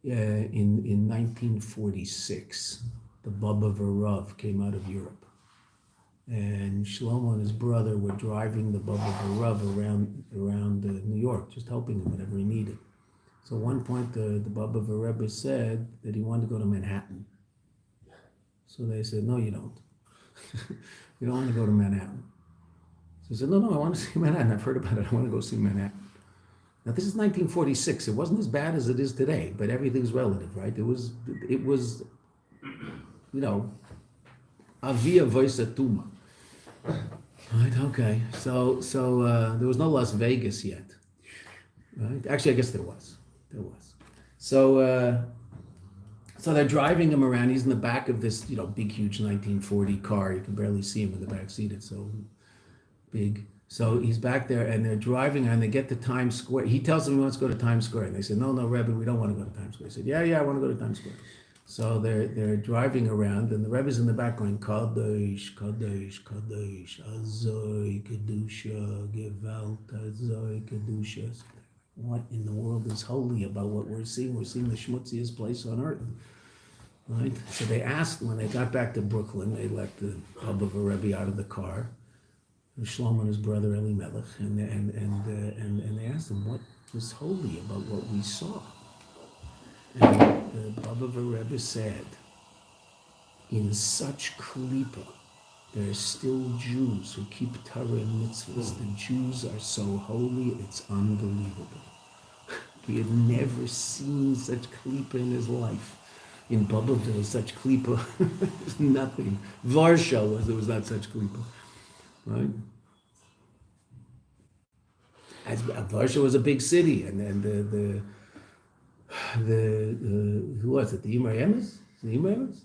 Speaker 1: in 1946, the Baba Varav came out of Europe. And Shlomo and his brother were driving the Baba Varav around New York, just helping him whatever he needed. So at one point, the Baba Varav said that he wanted to go to Manhattan. So they said, no, you don't. You don't want to go to Manhattan. So he said, no, I want to see Manhattan. I've heard about it. I want to go see Manhattan. Now, this is 1946. It wasn't as bad as it is today, but everything's relative, right? It was, avia voisa tuma. Right, okay. So there was no Las Vegas yet. Right? Actually, I guess there was. So they're driving him around. He's in the back of this, big, huge 1940 car. You can barely see him in the back seat. It's so big. So he's back there, and they're driving, and they get to Times Square. He tells them he wants to go to Times Square, and they said, "No, Rebbe, we don't want to go to Times Square." He said, "Yeah, I want to go to Times Square." So they're driving around, and the Rebbe's in the back going, "Kadosh, Kadosh, Kadosh, Azoi Kedusha, Gewalt, Azoi Kedusha." What in the world is holy about what we're seeing? We're seeing the schmutziest place on earth, right? So they asked, when they got back to Brooklyn, they let the Baba Rebbe out of the car, Shlomo and his brother Elimelech, and they asked him what was holy about what we saw. And the Baba Rebbe said, in such klipa, there are still Jews who keep Torah and mitzvahs. The Jews are so holy, it's unbelievable. He had never seen such klipa in his life. In Bubbleville, such klipa, nothing. Varsha there was not such klipa, right? As Varsha was a big city, and then the who was it? The Imar Emes? The Imar Emes?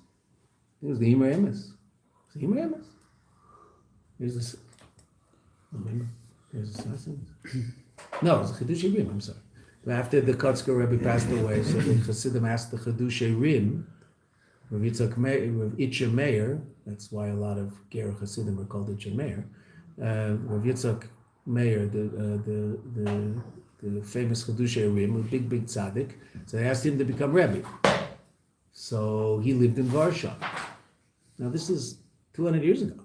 Speaker 1: It was the Imar Emes. The Imar Emes. There's this. Remember? There's this lesson. No, it was the Chiddushei Rim. I'm sorry. After the Kotzker Rebbe passed away, so the Chassidim asked the Chiddushei Rim, Rav Itcha Meir. That's why a lot of Ger Chassidim are called Itcha Meir. Rav Yitzchak Meir, the famous Chiddushei Rim, a big tzaddik. So they asked him to become Rebbe. So he lived in Varsha. Now this is 200 years ago.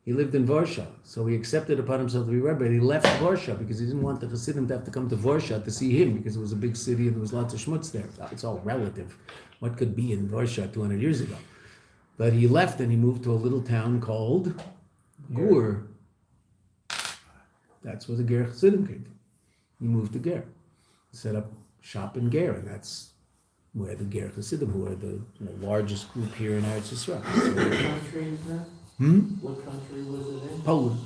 Speaker 1: He lived in Varsha, so he accepted upon himself to be Rebbe. And he left Varsha because he didn't want the Chassidim to have to come to Varsha to see him, because it was a big city and there was lots of schmutz there. It's all relative. What could be in Varsha 200 years ago? But he left and he moved to a little town called Gur. That's where the Ger Chassidim came from. He moved to Ger, set up shop in Ger, and that's where the Ger Chassidim, who are the largest group here in Eretz Yisrael.
Speaker 2: What country is that? What country was it in?
Speaker 1: Poland,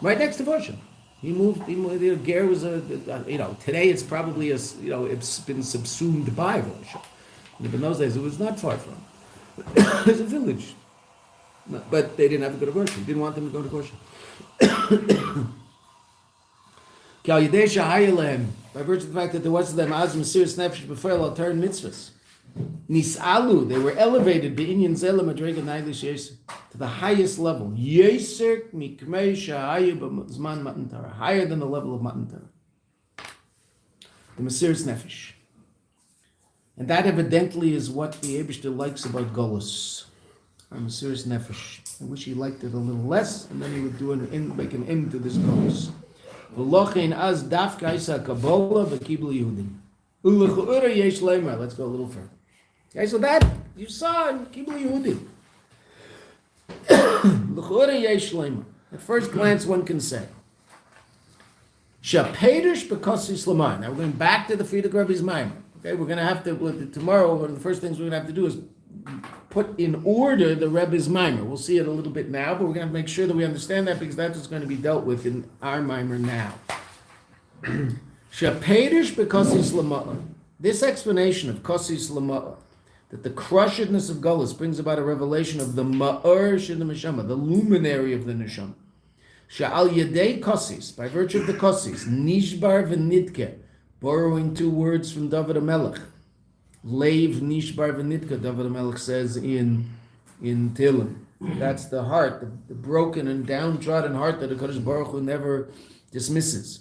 Speaker 1: right next to Varsha. He moved. Ger was today it's probably it's been subsumed by Varsha. But in those days it was not far from. It was a village, but they didn't have to go to Varsha. He didn't want them to go to Varsha. By virtue of the fact that there was them az mesiras nefesh before al turn mitzvahs. Nisalu, they were elevated to the highest level. Higher than the level of Matan Torah. The Mesiras Nefesh. And that evidently is what the Eibishter likes about Golus. Our Mesiras Nefesh. I wish he liked it a little less, and then he would make an end to this Golus. Let's go a little further. Okay, so that you saw in Kibul Yehudim. At first glance, one can say, Shapedish b'kosis lamar. Now we're going back to the Friedrich Rebbe's Maimer. Okay, we're going to have to tomorrow. One of the first things we're going to have to do is put in order the Rebbe's Maimer. We'll see it a little bit now, but we're going to make sure that we understand that because that's what's going to be dealt with in our Maimer now. Shapedish b'kosis lamar. This explanation of kosis lamar, that the crushedness of Golus brings about a revelation of the ma'or shel neshama, the luminary of the neshama. Sha'al yedei kosis, by virtue of the kosis, nishbar v'nitke, borrowing two words from David HaMelech. Leiv nishbar v'nitke, David HaMelech says in Tehillim. That's the heart, the broken and downtrodden heart that the HaKadosh Baruch Hu never dismisses.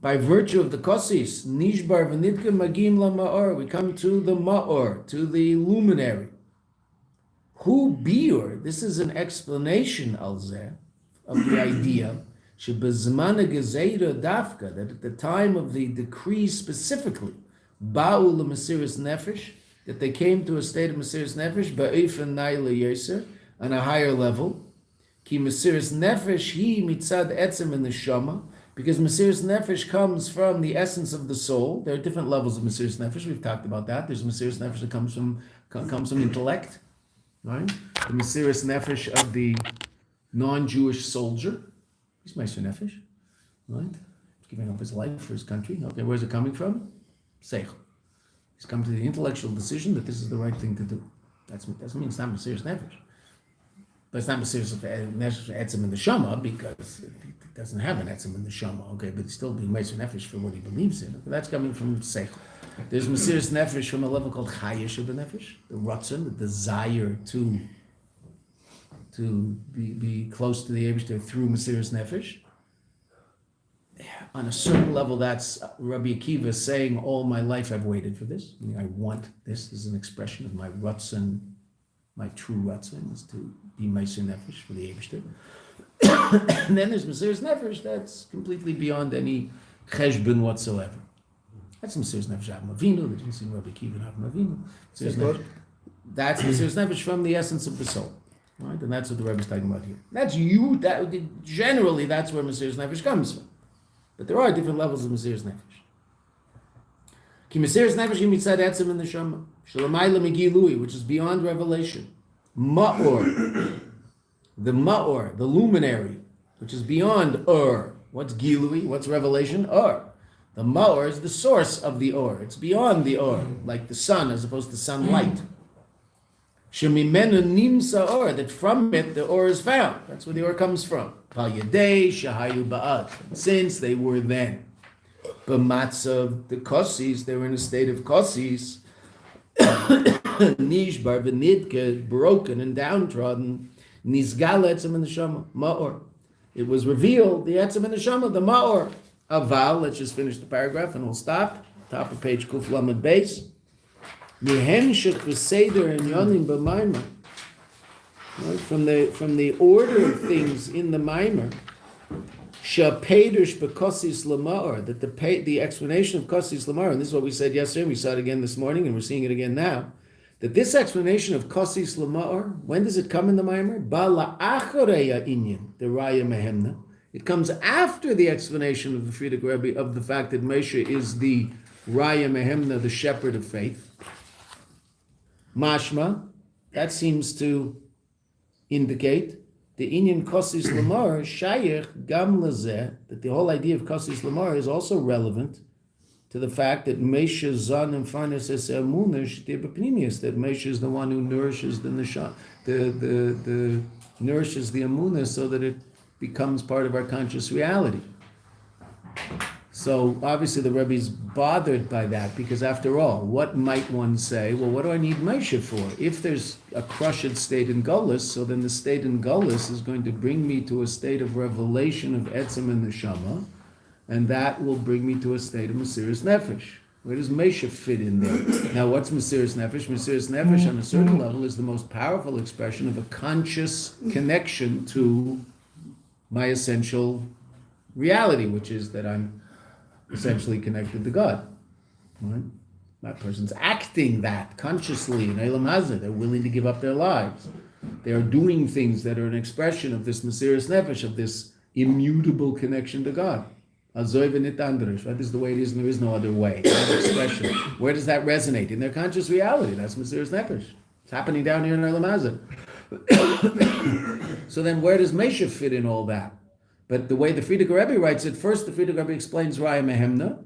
Speaker 1: By virtue of the kosis, nishbar v'nitke magim la ma'or, we come to the ma'or, to the luminary. Hu biur, this is an explanation, alzeh, of the idea, shebezmana gezeira dafka, that at the time of the decree specifically, ba'u l'mesiras nefesh, that they came to a state of mesiras nefesh, ba'efen naila yeser, on a higher level, ki mesiras nefesh hi mitzad etzem in the neshama, because Mesiras Nefesh comes from the essence of the soul. There are different levels of Mesiras Nefesh. We've talked about that. There's Mesiras Nefesh that comes from intellect, right? The Mesiras Nefesh of the non-Jewish soldier. He's Mesiras Nefesh, right? He's giving up his life for his country. Okay, where's it coming from? Seichel. He's come to the intellectual decision that this is the right thing to do. That doesn't mean it's not Mesiras Nefesh. But it's not Mesiras Nefesh Etzem in the Shama because it doesn't have an Etzem in the Shama, okay, but it's still being Mesiras Nefesh for what he believes in. But that's coming from Seichel. There's Mesiras Nefesh from a level called Chayesh of the Nefesh, the Ratzon, the desire to be close to the Eibishter through Mesiras Nefesh. On a certain level, that's Rabbi Akiva saying, all my life I've waited for this. I mean, I want this. This is an expression of my Ratzon. My true Ratzon is to be Mesiras Nefesh for the Eibishter. And then there's Mesiras Nefesh that's completely beyond any cheshbon whatsoever. That's Mesiras Nefesh Avram Avinu. That you see Rabbi Akiva and Avram Avinu. That's Mesiras Nefesh from the essence of the soul, right? And that's what the Rebbe is talking about here. That's you. Generally, that's where Mesiras Nefesh comes from. But there are different levels of Mesiras Nefesh. Ki Mesiras Nefesh mitzad etzem in the Shama. Shalamayla Megilui, which is beyond revelation. Ma'or, the Ma'or, the luminary, which is beyond Ur. What's Gilui? What's revelation? Ur. The Ma'or is the source of the Ur. It's beyond the Ur, like the sun as opposed to sunlight. Shemimenu nimsa Ur, that from it the Ur is found. That's where the Ur comes from. Pal Yadei Shahayu Ba'at. Since they were then. B'matzav, the Kosis, they were in a state of Kosis. Nishbar v'nidke, broken and downtrodden. Nizgal etzem in the shama, ma'or. It was revealed, the etzem in the shama, the ma'or. Aval, let's just finish the paragraph and we'll stop. Top of page Kuf Lamed Beis. Mihenshich v'seder and yonim b'maimer. From the order of things in the maimer. Shapedish b'kosis lamar, that the explanation of kosis lamar, and this is what we said yesterday, we saw it again this morning, and we're seeing it again now, that this explanation of kosis lamar, when does it come in the Maimer? Ba la'achareya inyan, the raya mehemna. It comes after the explanation of the Friedrich Rebbe of the fact that Moshe is the raya mehemna, the shepherd of faith. Mashma, that seems to indicate the inyan kosis lamar shayich gam lazeh, that the whole idea of kosis lamar is also relevant to the fact that Moshe zan and farnes es emunah sh'teh b'pnimius, that Moshe is the one who nourishes the nourishes the emunah so that it becomes part of our conscious reality. So obviously the Rebbe's bothered by that because after all, what might one say? Well, what do I need Moshe for? If there's a crushed state in Gullus, so then the state in Gullus is going to bring me to a state of revelation of Etzem and Neshama, and that will bring me to a state of Mesiras Nefesh. Where does Moshe fit in there? Now, what's Mesiras Nefesh? Mesiras Nefesh, on a certain level, is the most powerful expression of a conscious connection to my essential reality, which is that I'm essentially connected to God. Right? That person's acting that consciously in Eilam Hazeh. They're willing to give up their lives. They are doing things that are an expression of this Mesiras Nefesh, of this immutable connection to God. Azoy v'nitandrish. That is the way it is, and there is no other way. That expression. Where does that resonate? In their conscious reality. That's Mesiras Nefesh. It's happening down here in Eilam Hazeh. So then where does Moshe fit in all that? But the way the Frierdiker Rebbe writes it, first the Frierdiker Rebbe explains Raya Mehemna.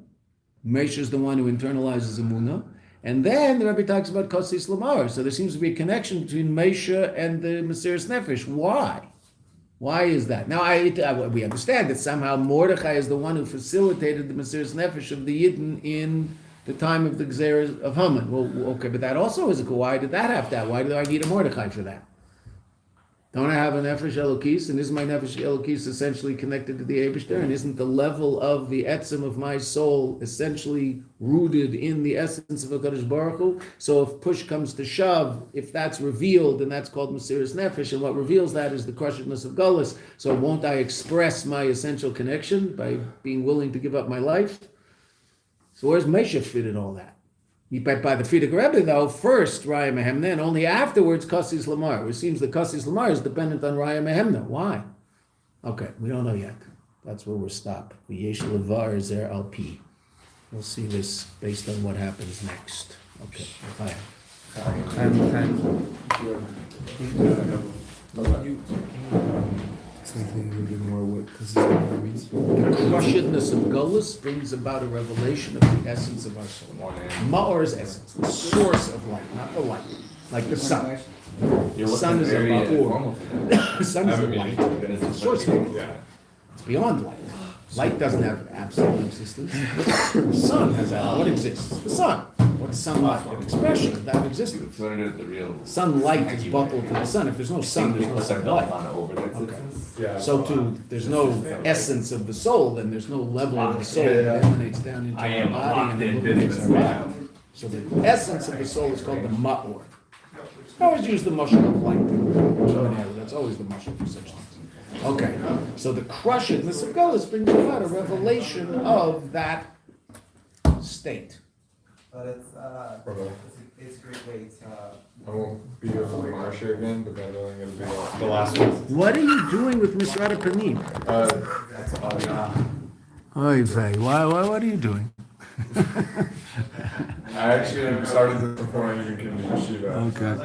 Speaker 1: Moshe is the one who internalizes Emunah. And then the Rebbe talks about Kosis Lamar. So there seems to be a connection between Moshe and the Mesiras Nefesh. Why? Why is that? Now, we understand that somehow Mordechai is the one who facilitated the Mesiras Nefesh of the Yidden in the time of the Gzeres of Haman. Well, okay, but that also is a why did that have that? Why do I need a Mordechai for that? Don't I have a Nefesh Elokis? And isn't my Nefesh Elokis essentially connected to the Eibishter? And isn't the level of the etzem of my soul essentially rooted in the essence of HaKadosh Baruch Hu? So if push comes to shove, if that's revealed, then that's called Mesiras Nefesh. And what reveals that is the crushedness of Gullus. So won't I express my essential connection by being willing to give up my life? So where's Moshe fit in all that? By the Frierdiker Rebbe, though, first Raya Mehemna, and only afterwards Kosis Lamar. It seems that Kosis Lamar is dependent on Raya Mehemna. Why? Okay, we don't know yet. That's where we'll stop. V'yesh levar zer al pi. We'll see this based on what happens next. Okay, bye.
Speaker 4: Something a little bit more what because it's what it means.
Speaker 1: The crushedness of Gullus brings about a revelation of the essence of our soul. Ma'or's essence, the source of light, not the light, like the sun. The sun is a ma'or. The sun is a light. It's the source of light. It's beyond light. Light doesn't have absolute existence. The sun has what exists? The sun. What's sunlight? An expression of that existence. Sunlight is buckled to the sun. If there's no sun, there's no sunlight. Okay. So too, there's no essence of the soul, then there's no level of the soul that emanates down into our body and illuminates our body. So the essence of the soul is called the ma'or. I always use the mushroom of light. That's always the mushroom for such things. Okay, so the crushedness of Gullus brings about a revelation of that state.
Speaker 6: But it's a great way to.
Speaker 4: I won't be with Marsha again, but then only gonna be the last one.
Speaker 1: What are you doing with Misrat Panim? Oy vey, what are you doing?
Speaker 4: I actually started this before I even came to Yeshiva.
Speaker 1: Okay.